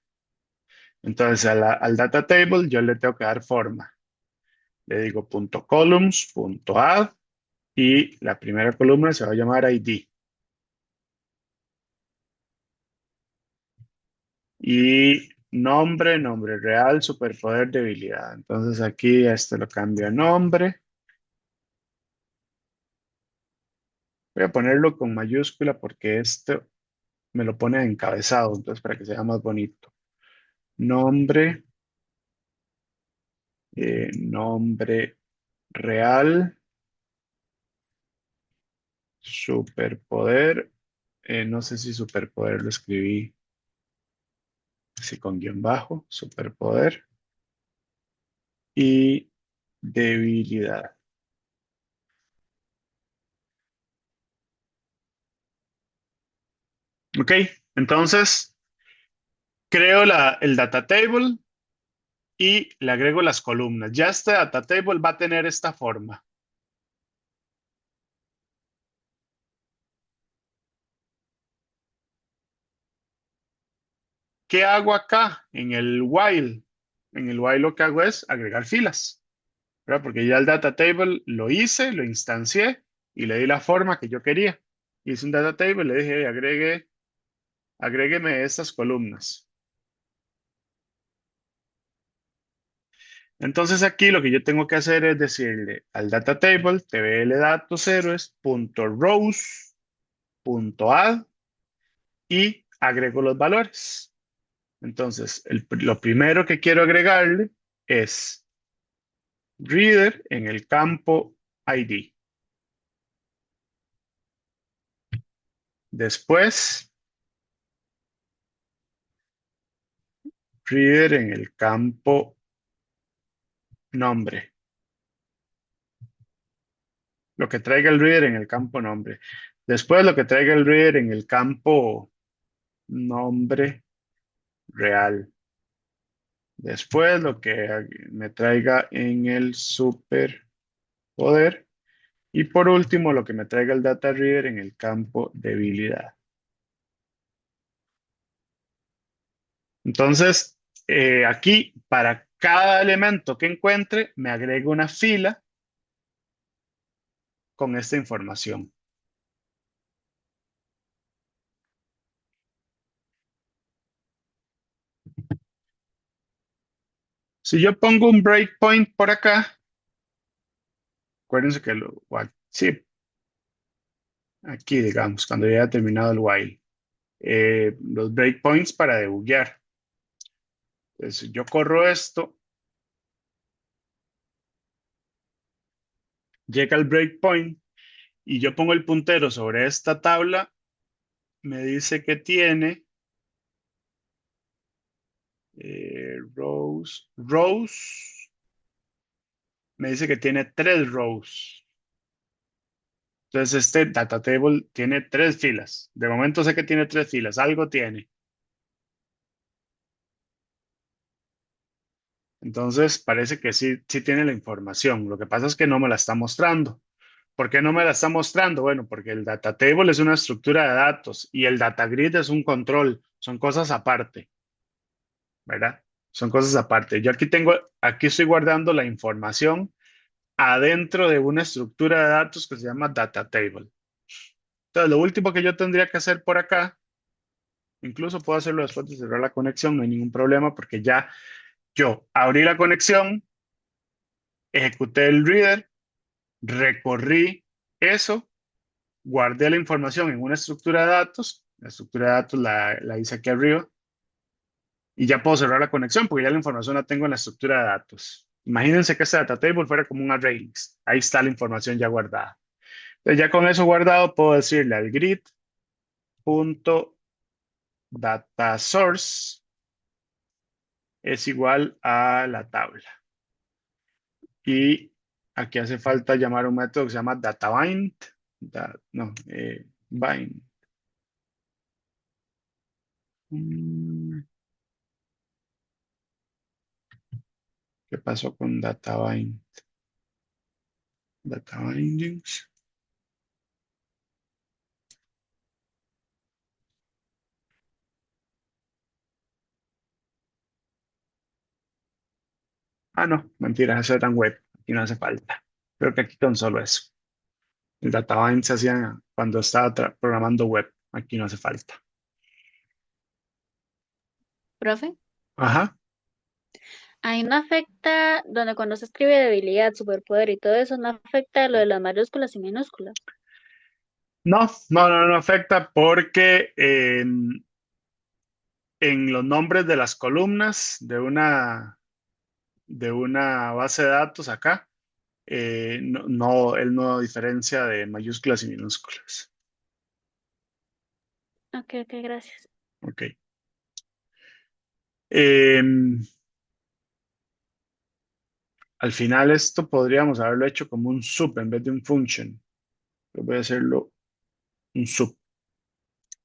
Entonces, al data table yo le tengo que dar forma. Le digo .columns.add y la primera columna se va a llamar ID. Y nombre, nombre real, superpoder, debilidad. Entonces aquí este lo cambio a nombre. Voy a ponerlo con mayúscula porque esto me lo pone encabezado, entonces para que sea más bonito. Nombre, nombre real, superpoder. No sé si superpoder lo escribí así con guión bajo, superpoder y debilidad. Ok, entonces creo el data table y le agrego las columnas. Ya este data table va a tener esta forma. ¿Qué hago acá en el while? En el while lo que hago es agregar filas, ¿verdad? Porque ya el data table lo hice, lo instancié y le di la forma que yo quería. Hice un data table, le dije, agrégueme estas columnas. Entonces aquí lo que yo tengo que hacer es decirle al data table tbl datos héroes punto rows punto add y agrego los valores. Entonces, lo primero que quiero agregarle es reader en el campo ID. Después, reader en el campo nombre. Lo que traiga el reader en el campo nombre. Después, lo que traiga el reader en el campo nombre real. Después, lo que me traiga en el superpoder. Y por último, lo que me traiga el data reader en el campo debilidad. Entonces, aquí, para cada elemento que encuentre, me agrego una fila con esta información. Si yo pongo un breakpoint por acá, acuérdense que sí, aquí digamos, cuando ya haya terminado el while, los breakpoints para debuguear. Entonces, yo corro esto, llega el breakpoint y yo pongo el puntero sobre esta tabla, me dice que tiene rows, me dice que tiene 3 rows. Entonces, este data table tiene 3 filas. De momento sé que tiene 3 filas, algo tiene. Entonces, parece que sí, sí tiene la información. Lo que pasa es que no me la está mostrando. ¿Por qué no me la está mostrando? Bueno, porque el data table es una estructura de datos y el data grid es un control. Son cosas aparte, ¿verdad? son cosas aparte. Yo aquí estoy guardando la información adentro de una estructura de datos que se llama data table. Entonces, lo último que yo tendría que hacer por acá, incluso puedo hacerlo después de cerrar la conexión, no hay ningún problema porque ya yo abrí la conexión, ejecuté el reader, recorrí eso, guardé la información en una estructura de datos, la estructura de datos la hice aquí arriba, y ya puedo cerrar la conexión porque ya la información la tengo en la estructura de datos. Imagínense que este data table fuera como un array list. Ahí está la información ya guardada. Entonces ya con eso guardado puedo decirle al grid.data source es igual a la tabla. Y aquí hace falta llamar un método que se llama databind. Bind. Mm, ¿Qué pasó con databind? Data bindings. Ah, no, mentira, eso era en web. Aquí no hace falta. Creo que aquí con solo eso. El databind se hacía cuando estaba programando web. Aquí no hace falta. Profe, Ajá. ahí no afecta, donde cuando se escribe debilidad, superpoder y todo eso, no afecta lo de las mayúsculas y minúsculas. No afecta porque en los nombres de las columnas de una base de datos acá, él no diferencia de mayúsculas y minúsculas. Ok, ok, gracias. Ok. Em, Al final esto podríamos haberlo hecho como un sub en vez de un function. Yo voy a hacerlo un sub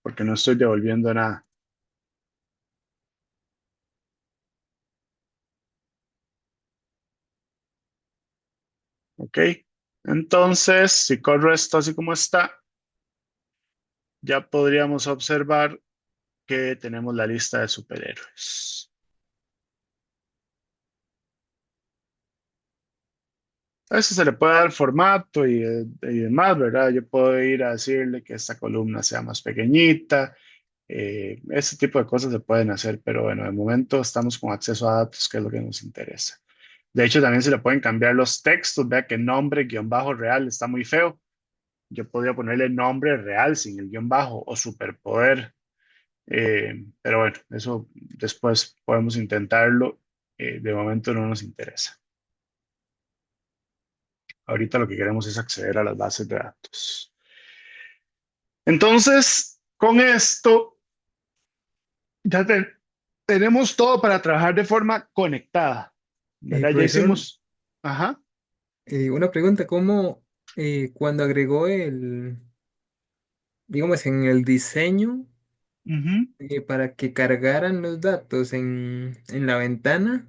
porque no estoy devolviendo nada. Ok. Entonces, si corro esto así como está, ya podríamos observar que tenemos la lista de superhéroes. A veces se le puede dar formato y demás, ¿verdad? Yo puedo ir a decirle que esta columna sea más pequeñita. Ese tipo de cosas se pueden hacer, pero bueno, de momento estamos con acceso a datos, que es lo que nos interesa. De hecho, también se le pueden cambiar los textos. Vea que nombre, guión bajo real está muy feo. Yo podría ponerle nombre real sin el guión bajo o superpoder. Pero bueno, eso después podemos intentarlo. De momento no nos interesa. Ahorita lo que queremos es acceder a las bases de datos. Entonces, con esto ya tenemos todo para trabajar de forma conectada, ¿verdad? Ya Profesor, hicimos, ajá, una pregunta, ¿cómo cuando agregó digamos, en el diseño ujú, para que cargaran los datos en la ventana,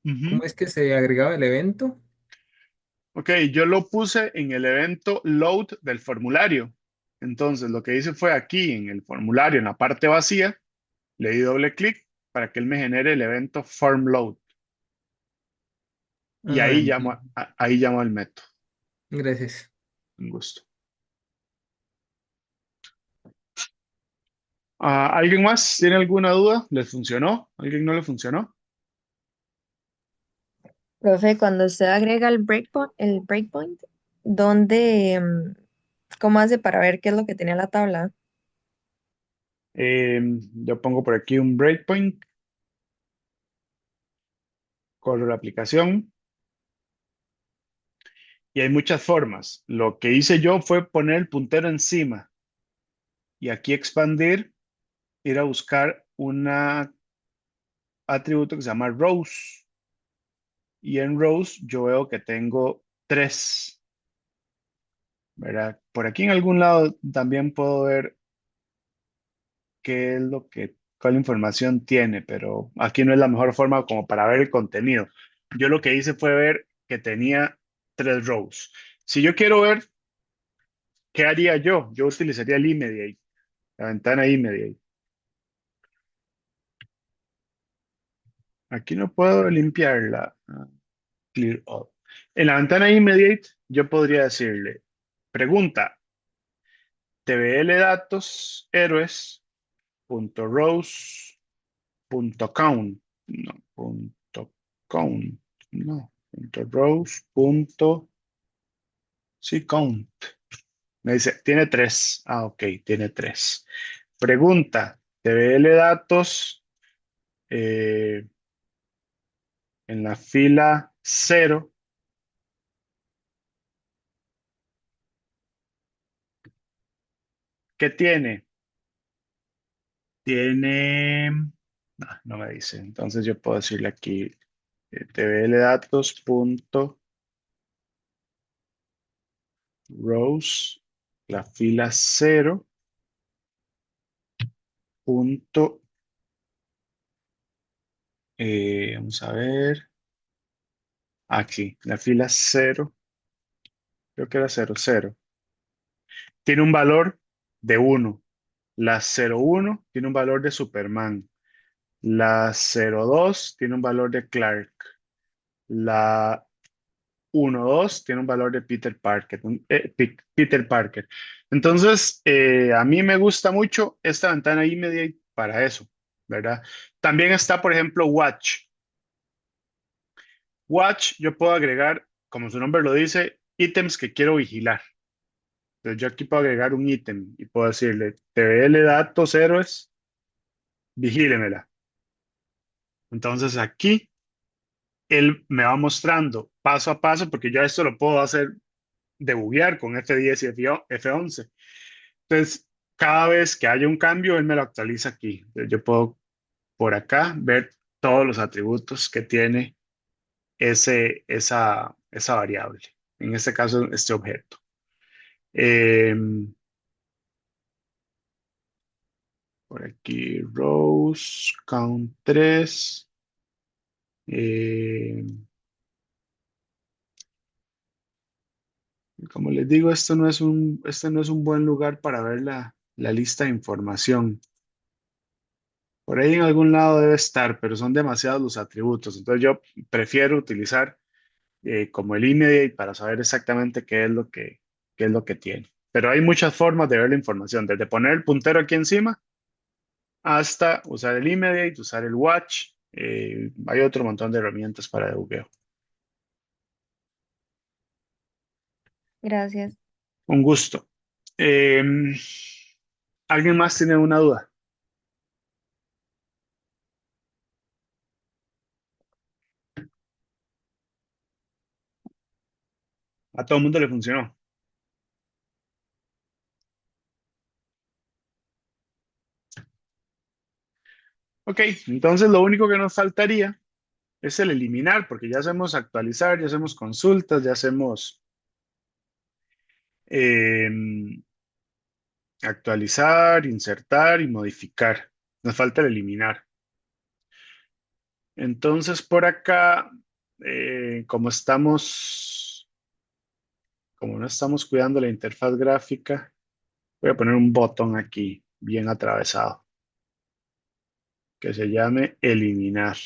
ujú. cómo es que se agregaba el evento? Ok, yo lo puse en el evento load del formulario. Entonces, lo que hice fue aquí en el formulario, en la parte vacía, le di doble clic para que él me genere el evento form load. Y Ah, ahí llamo, entiendo. ahí llamo al método. Gracias. Un gusto. ¿Alguien más tiene alguna duda? ¿Les funcionó? ¿Alguien no le funcionó? Profe, cuando usted agrega el breakpoint, ¿dónde, cómo hace para ver qué es lo que tenía la tabla? Yo pongo por aquí un breakpoint, corro la aplicación y hay muchas formas. Lo que hice yo fue poner el puntero encima y aquí expandir, ir a buscar un atributo que se llama rows y en rows yo veo que tengo tres, ¿verdad? Por aquí en algún lado también puedo ver qué es cuál información tiene, pero aquí no es la mejor forma como para ver el contenido. Yo lo que hice fue ver que tenía tres rows. Si yo quiero ver qué haría yo, yo utilizaría el immediate, la ventana immediate. Aquí no puedo limpiarla. Clear all. En la ventana immediate, yo podría decirle, pregunta, tvl datos héroes punto rows punto count. No, punto count. No, punto rows punto, sí, count. Me dice, tiene tres. Ah, ok, tiene tres. Pregunta, tvl datos eh, en la fila cero. ¿Qué tiene? Tiene, no me dice. Entonces yo puedo decirle aquí tvl datos punto rows, la fila cero punto, vamos a ver, aquí, la fila cero, creo que era cero cero, tiene un valor de uno. La cero uno tiene un valor de Superman. La cero dos tiene un valor de Clark. La 1.2 tiene un valor de Peter Parker. Peter Parker. Entonces, a mí me gusta mucho esta ventana immediate para eso, ¿verdad? También está, por ejemplo, Watch. Watch, yo puedo agregar, como su nombre lo dice, ítems que quiero vigilar. Entonces, yo aquí puedo agregar un ítem y puedo decirle, TVL datos héroes, vigílemela. Entonces, aquí él me va mostrando paso a paso, porque yo esto lo puedo hacer debuguear con F10 y F11. Entonces, cada vez que haya un cambio, él me lo actualiza aquí. Entonces, yo puedo por acá ver todos los atributos que tiene esa variable. En este caso, este objeto. Eh, por aquí, rows, count 3. Eh, como les digo, este no es un buen lugar para ver la lista de información. Por ahí en algún lado debe estar, pero son demasiados los atributos. Entonces yo prefiero utilizar como el immediate para saber exactamente qué es lo que tiene. Pero hay muchas formas de ver la información, desde poner el puntero aquí encima hasta usar el immediate, usar el watch. Hay otro montón de herramientas para debugueo. Gracias. Un gusto. Eh, ¿Alguien más tiene una duda? A todo el mundo le funcionó. Ok, entonces lo único que nos faltaría es el eliminar, porque ya hacemos actualizar, ya hacemos consultas, ya hacemos eh, actualizar, insertar y modificar. Nos falta el eliminar. Entonces, por acá, como no estamos cuidando la interfaz gráfica, voy a poner un botón aquí, bien atravesado, que se llame eliminar.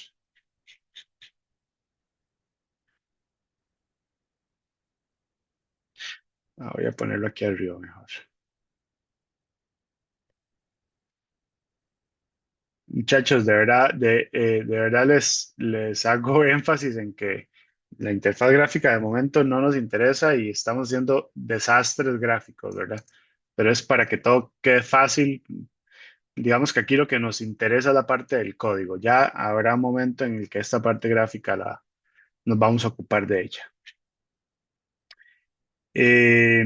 Voy a ponerlo aquí arriba mejor. Muchachos, de verdad les hago énfasis en que la interfaz gráfica de momento no nos interesa y estamos haciendo desastres gráficos, ¿verdad? Pero es para que todo quede fácil. Digamos que aquí lo que nos interesa es la parte del código. Ya habrá un momento en el que esta parte gráfica nos vamos a ocupar de ella. Eh,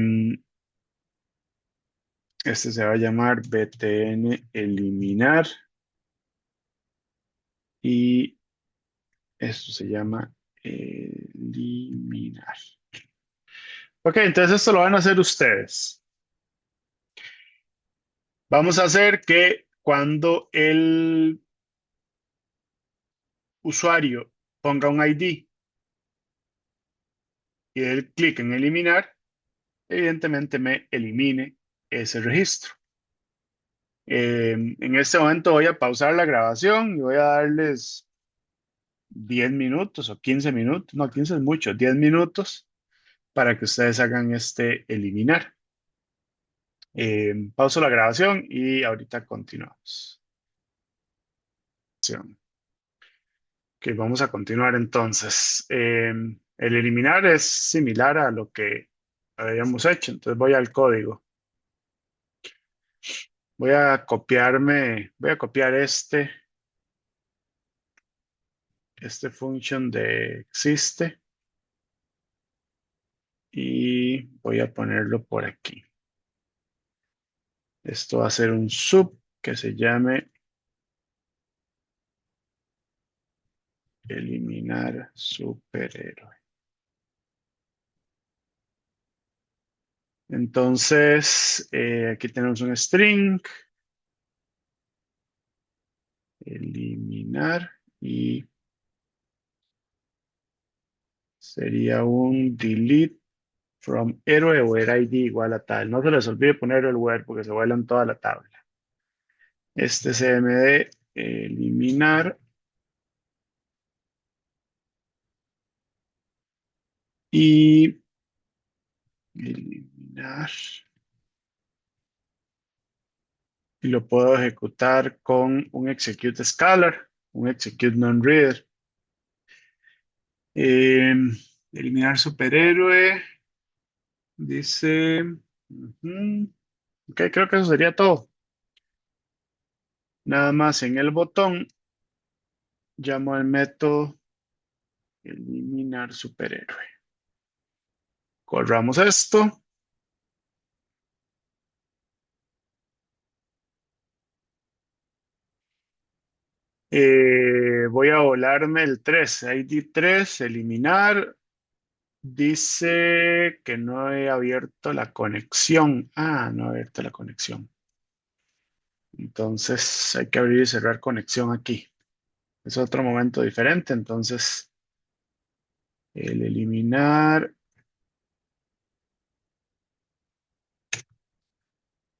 este se va a llamar btn eliminar y esto se llama eliminar. Ok, entonces esto lo van a hacer ustedes. Vamos a hacer que cuando el usuario ponga un ID y dé clic en eliminar, evidentemente me elimine ese registro. En este momento voy a pausar la grabación y voy a darles 10 minutos o 15 minutos, no, 15 es mucho, 10 minutos para que ustedes hagan este eliminar. Pauso la grabación y ahorita continuamos. Ok, vamos a continuar entonces. El eliminar es similar a lo que habíamos hecho, entonces voy al código. Voy a copiar este function de existe y voy a ponerlo por aquí. Esto va a ser un sub que se llame eliminar superhéroe. Entonces, aquí tenemos un string, eliminar, y sería un delete from héroe o ID igual a tal. No se les olvide poner el where porque se vuelan toda la tabla. Este CMD eliminar y eliminar. Y lo puedo ejecutar con un execute scalar, un execute non-reader. Eh, eliminar superhéroe. Dice. Ok, creo que eso sería todo. Nada más en el botón llamo al método eliminar superhéroe. Corramos esto. Voy a volarme el 3, ID 3, eliminar. Dice que no he abierto la conexión. Ah, no he abierto la conexión. Entonces hay que abrir y cerrar conexión aquí. Es otro momento diferente. Entonces, el eliminar,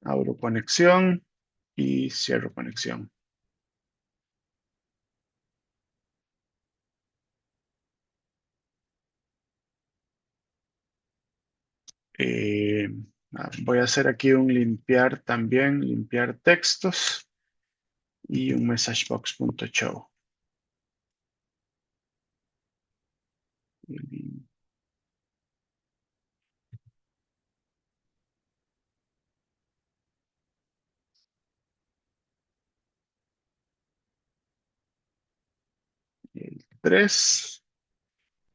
abro conexión y cierro conexión. Eh, Voy a hacer aquí un limpiar también, limpiar textos y un messagebox.show. El 3.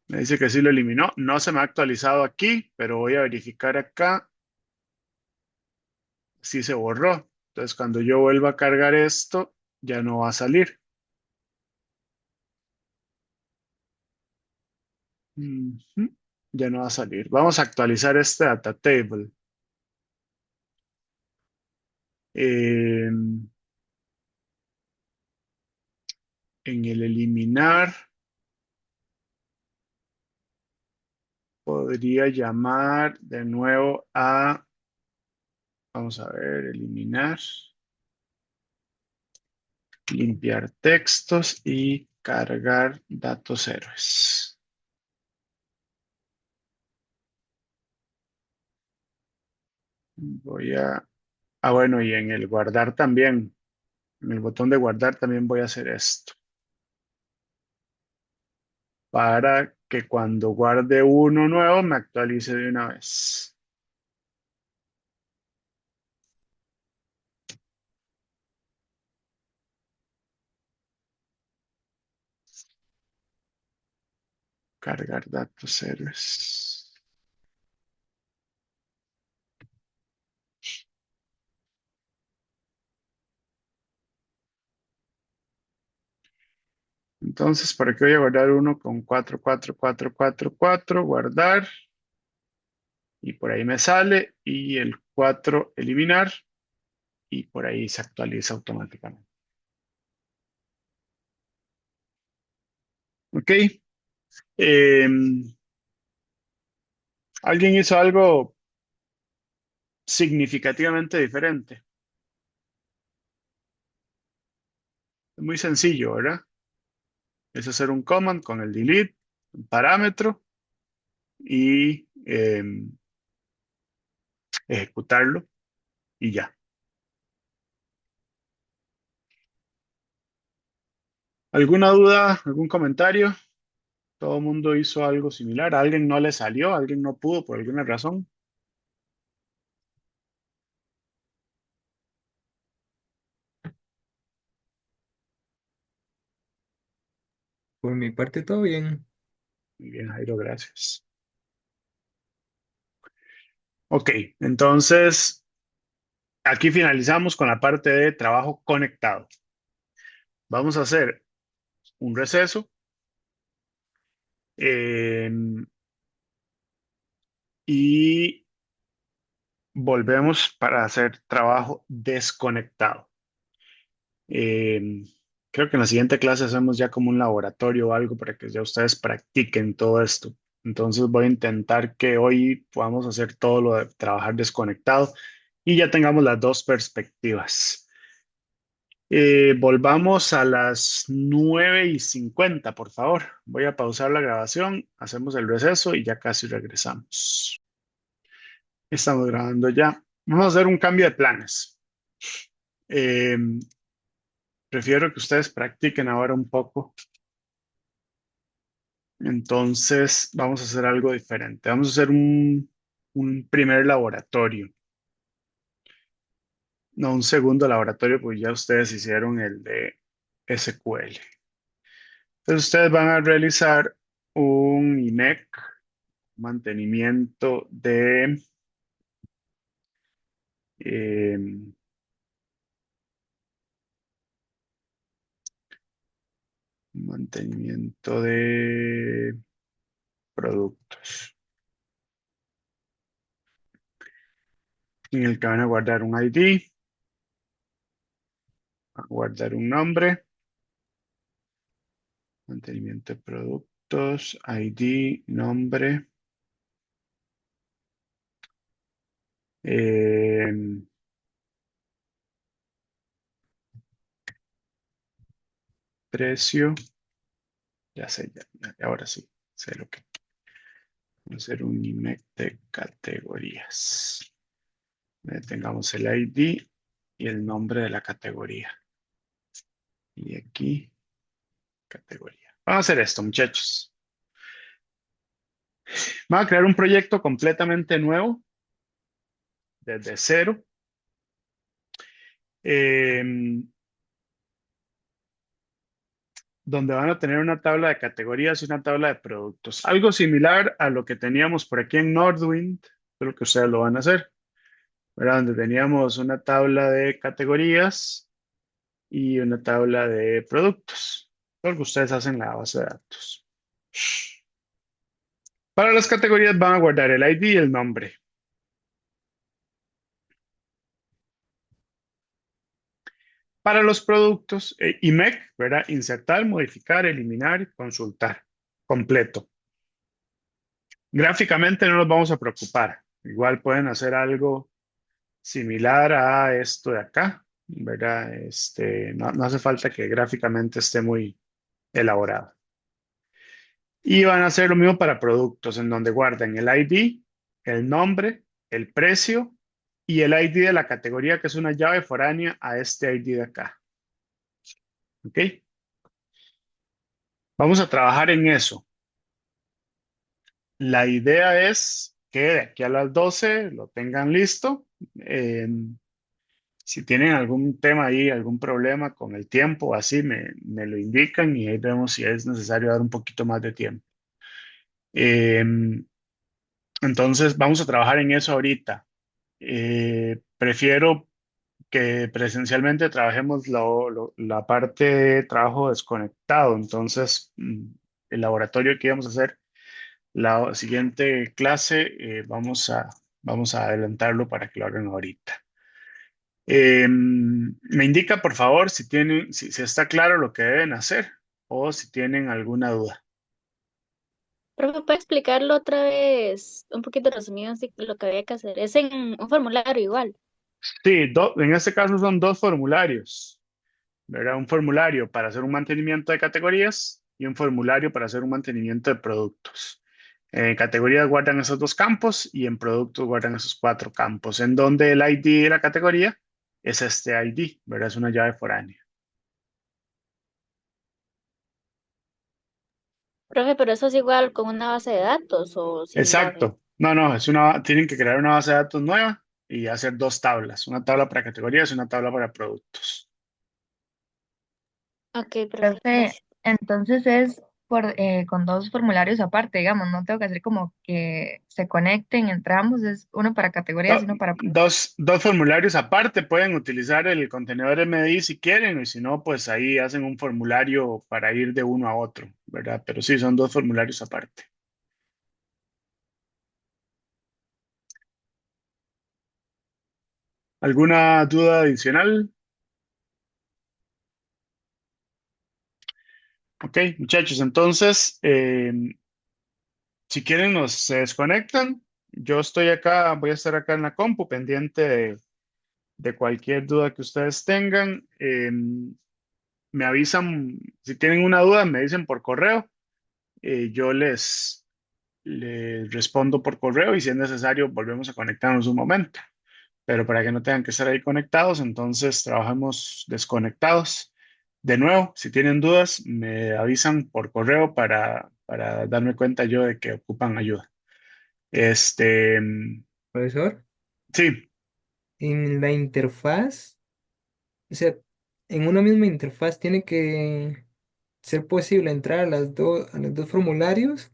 Me dice que sí lo eliminó. No se me ha actualizado aquí, pero voy a verificar acá si se borró. Entonces, cuando yo vuelva a cargar esto, ya no va a salir. Ujú. Ya no va a salir. Vamos a actualizar este data table. Eh, en el eliminar, podría llamar de nuevo a, vamos a ver, eliminar, limpiar textos y cargar datos héroes. Voy a, bueno, y en el guardar también, en el botón de guardar también voy a hacer esto, para que cuando guarde uno nuevo me actualice de una vez. Cargar datos héroes. Entonces, ¿para qué voy a guardar uno con 44444? Guardar. Y por ahí me sale. Y el 4 eliminar. Y por ahí se actualiza automáticamente. Ok. ¿Alguien hizo algo significativamente diferente? Es muy sencillo, ¿verdad? es hacer un command con el delete, un parámetro y ejecutarlo y ya. ¿Alguna duda? ¿Algún comentario? ¿Todo el mundo hizo algo similar? ¿A alguien no le salió? ¿A alguien no pudo por alguna razón? Por mi parte, todo bien. Muy bien, Jairo, gracias. Ok, entonces aquí finalizamos con la parte de trabajo conectado. Vamos a hacer un receso eh, y volvemos para hacer trabajo desconectado. Eh, Creo que en la siguiente clase hacemos ya como un laboratorio o algo para que ya ustedes practiquen todo esto. Entonces voy a intentar que hoy podamos hacer todo lo de trabajar desconectado y ya tengamos las dos perspectivas. Volvamos a las 9:50, por favor. Voy a pausar la grabación, hacemos el receso y ya casi regresamos. Estamos grabando ya. Vamos a hacer un cambio de planes. Eh, Prefiero que ustedes practiquen ahora un poco. Entonces, vamos a hacer algo diferente. Vamos a hacer un primer laboratorio. No, un segundo laboratorio, pues ya ustedes hicieron el de SQL. Entonces, ustedes van a realizar un IMEC, mantenimiento de eh, mantenimiento de productos, en el que van a guardar un ID, a guardar un nombre, mantenimiento de productos, ID, nombre, eh, precio, ya sé, ahora sí, sé lo que. Vamos a hacer un IMEC de categorías. Tengamos el ID y el nombre de la categoría. Y aquí, categoría. Vamos a hacer esto, muchachos. Vamos a crear un proyecto completamente nuevo, desde cero. eh, Donde van a tener una tabla de categorías y una tabla de productos. Algo similar a lo que teníamos por aquí en Nordwind, creo que ustedes lo van a hacer, ¿verdad? Donde teníamos una tabla de categorías y una tabla de productos, porque ustedes hacen la base de datos. Para las categorías van a guardar el ID y el nombre. Para los productos, IMEC, ¿verdad? Insertar, modificar, eliminar, consultar. Completo. Gráficamente no nos vamos a preocupar. Igual pueden hacer algo similar a esto de acá, ¿verdad? No hace falta que gráficamente esté muy elaborado. Y van a hacer lo mismo para productos, en donde guarden el ID, el nombre, el precio y el ID de la categoría, que es una llave foránea a este ID de acá. ¿Ok? Vamos a trabajar en eso. La idea es que de aquí a las 12 lo tengan listo. Eh, si tienen algún tema ahí, algún problema con el tiempo, así me lo indican y ahí vemos si es necesario dar un poquito más de tiempo. Eh, entonces, vamos a trabajar en eso ahorita. Prefiero que presencialmente trabajemos la parte de trabajo desconectado. Entonces, el laboratorio que íbamos a hacer, la siguiente clase, vamos a adelantarlo para que lo hagan ahorita. Me indica, por favor, si está claro lo que deben hacer o si tienen alguna duda. Pero me puede explicarlo otra vez, un poquito resumido, así lo que había que hacer. Es en un formulario igual. Sí, en este caso son dos formularios, ¿verdad? Un formulario para hacer un mantenimiento de categorías y un formulario para hacer un mantenimiento de productos. En categorías guardan esos dos campos y en productos guardan esos cuatro campos, en donde el ID de la categoría es este ID, ¿verdad? Es una llave foránea. Profe, pero eso es igual con una base de datos o similares. Exacto. No, no, tienen que crear una base de datos nueva y hacer dos tablas, una tabla para categorías y una tabla para productos. Ok, profe, Profe, gracias. entonces es con dos formularios aparte, digamos, no tengo que hacer como que se conecten entre ambos, es uno para categorías y uno para productos. Dos formularios aparte, pueden utilizar el contenedor MDI si quieren, y si no, pues ahí hacen un formulario para ir de uno a otro, ¿verdad? Pero sí, son dos formularios aparte. ¿Alguna duda adicional? Ok, muchachos, entonces, si quieren, se desconectan. Yo estoy acá, voy a estar acá en la compu pendiente de cualquier duda que ustedes tengan. Me avisan, si tienen una duda, me dicen por correo. Yo les respondo por correo y si es necesario, volvemos a conectarnos un momento. Pero para que no tengan que estar ahí conectados, entonces trabajamos desconectados. De nuevo, si tienen dudas, me avisan por correo para darme cuenta yo de que ocupan ayuda. Este, Profesor, sí, en la interfaz, o sea, en una misma interfaz tiene que ser posible entrar a los dos formularios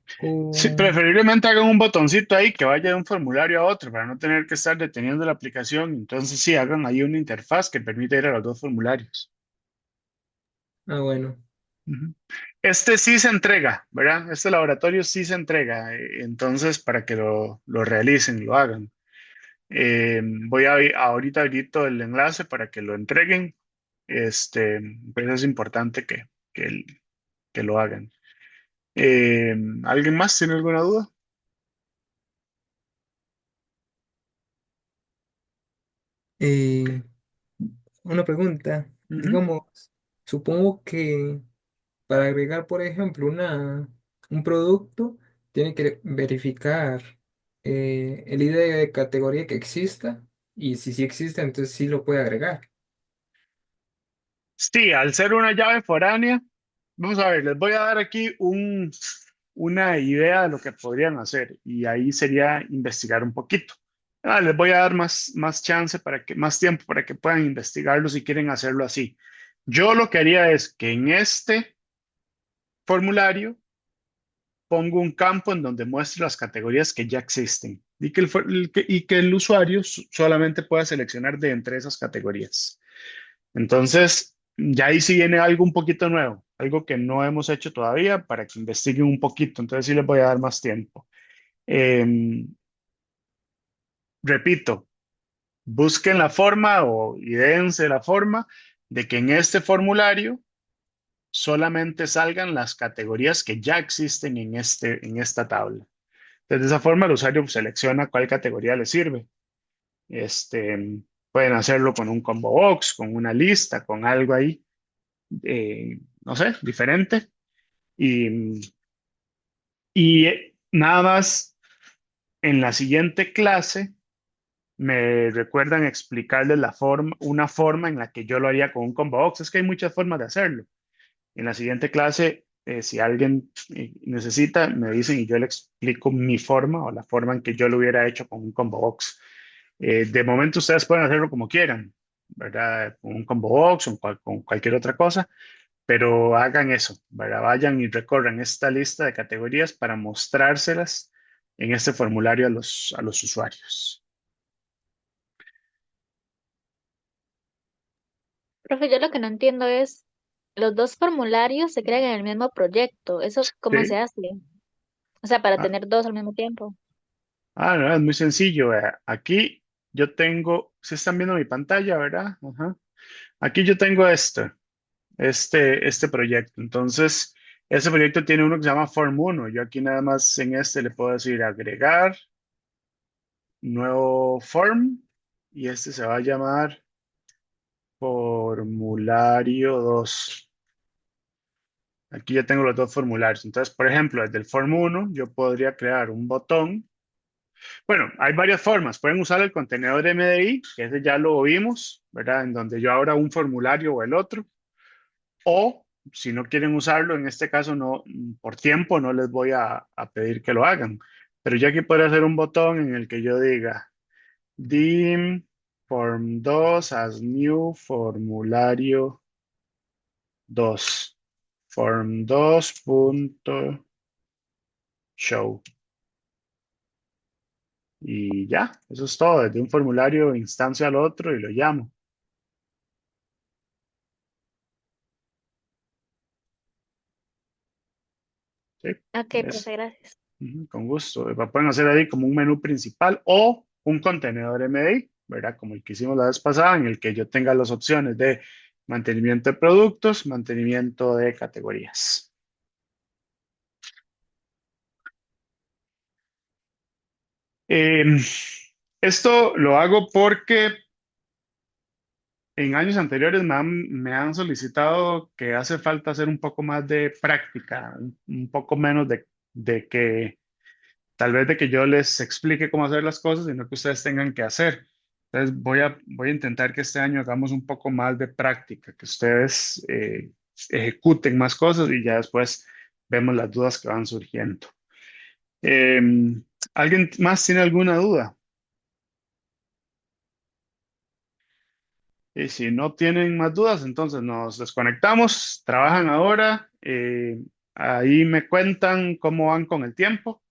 sí, o... preferiblemente hagan un botoncito ahí que vaya de un formulario a otro para no tener que estar deteniendo la aplicación. Entonces, sí, hagan ahí una interfaz que permita ir a los dos formularios. Ah, bueno. Ujú. Este sí se entrega, ¿verdad? Este laboratorio sí se entrega, entonces para que lo realicen, lo hagan. Voy ahorita abrir el enlace para que lo entreguen. Pues es importante que lo hagan. ¿Alguien más tiene alguna duda? Eh, una pregunta, Ujú. digamos, supongo que para agregar, por ejemplo, un producto, tiene que verificar el ID de categoría que exista y si sí existe, entonces sí lo puede agregar. Sí, al ser una llave foránea, vamos a ver, les voy a dar aquí una idea de lo que podrían hacer y ahí sería investigar un poquito. Les voy a dar más chance más tiempo para que puedan investigarlo si quieren hacerlo así. Yo lo que haría es que en este formulario pongo un campo en donde muestre las categorías que ya existen y que el usuario solamente pueda seleccionar de entre esas categorías. Entonces, ya ahí sí viene algo un poquito nuevo, algo que no hemos hecho todavía para que investiguen un poquito. Entonces, sí les voy a dar más tiempo. Eh, Repito, busquen la forma o idéense la forma de que en este formulario solamente salgan las categorías que ya existen en esta tabla. Entonces, de esa forma, el usuario selecciona cuál categoría le sirve. Este, Pueden hacerlo con un combo box, con una lista, con algo ahí, no sé, diferente. Y, y nada más en la siguiente clase me recuerdan explicarles una forma en la que yo lo haría con un combo box. Es que hay muchas formas de hacerlo. En la siguiente clase, si alguien necesita, me dicen y yo le explico mi forma o la forma en que yo lo hubiera hecho con un combo box. De momento ustedes pueden hacerlo como quieran, ¿verdad? Con un combo box o con cualquier otra cosa, pero hagan eso, ¿verdad? Vayan y recorran esta lista de categorías para mostrárselas en este formulario a los usuarios. Profe, yo lo que no entiendo es, los dos formularios se crean en el mismo proyecto. ¿Eso cómo se ¿Sí? hace? O sea, para Ah, tener dos al mismo tiempo. no, es muy sencillo. Aquí yo tengo, si están viendo mi pantalla, ¿verdad? Ajá. Aquí yo tengo este proyecto. Entonces, este proyecto tiene uno que se llama Form 1. Yo aquí nada más en este le puedo decir agregar, nuevo form, y este se va a llamar formulario 2. Aquí ya tengo los dos formularios. Entonces, por ejemplo, desde el Form 1 yo podría crear un botón. Bueno, hay varias formas. Pueden usar el contenedor MDI, que ese ya lo vimos, ¿verdad? En donde yo abra un formulario o el otro. O si no quieren usarlo, en este caso no, por tiempo no les voy a pedir que lo hagan. Pero yo aquí podría hacer un botón en el que yo diga dim form 2 as new formulario 2 form 2 punto show. Y ya, eso es todo. Desde un formulario instancia al otro y lo llamo. ¿Sí? Ok, Es, profe, gracias. con gusto. Pueden hacer ahí como un menú principal o un contenedor MDI, ¿verdad? Como el que hicimos la vez pasada, en el que yo tenga las opciones de mantenimiento de productos, mantenimiento de categorías. Eh, Esto lo hago porque en años anteriores me han solicitado que hace falta hacer un poco más de práctica, un poco menos de que tal vez de que yo les explique cómo hacer las cosas, sino que ustedes tengan que hacer. Entonces voy a intentar que este año hagamos un poco más de práctica, que ustedes ejecuten más cosas y ya después vemos las dudas que van surgiendo. Eh, ¿Alguien más tiene alguna duda? Y si no tienen más dudas, entonces nos desconectamos, trabajan ahora, ahí me cuentan cómo van con el tiempo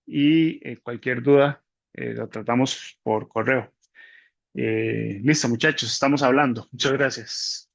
y cualquier duda lo tratamos por correo. Listo, muchachos, estamos hablando. Muchas gracias.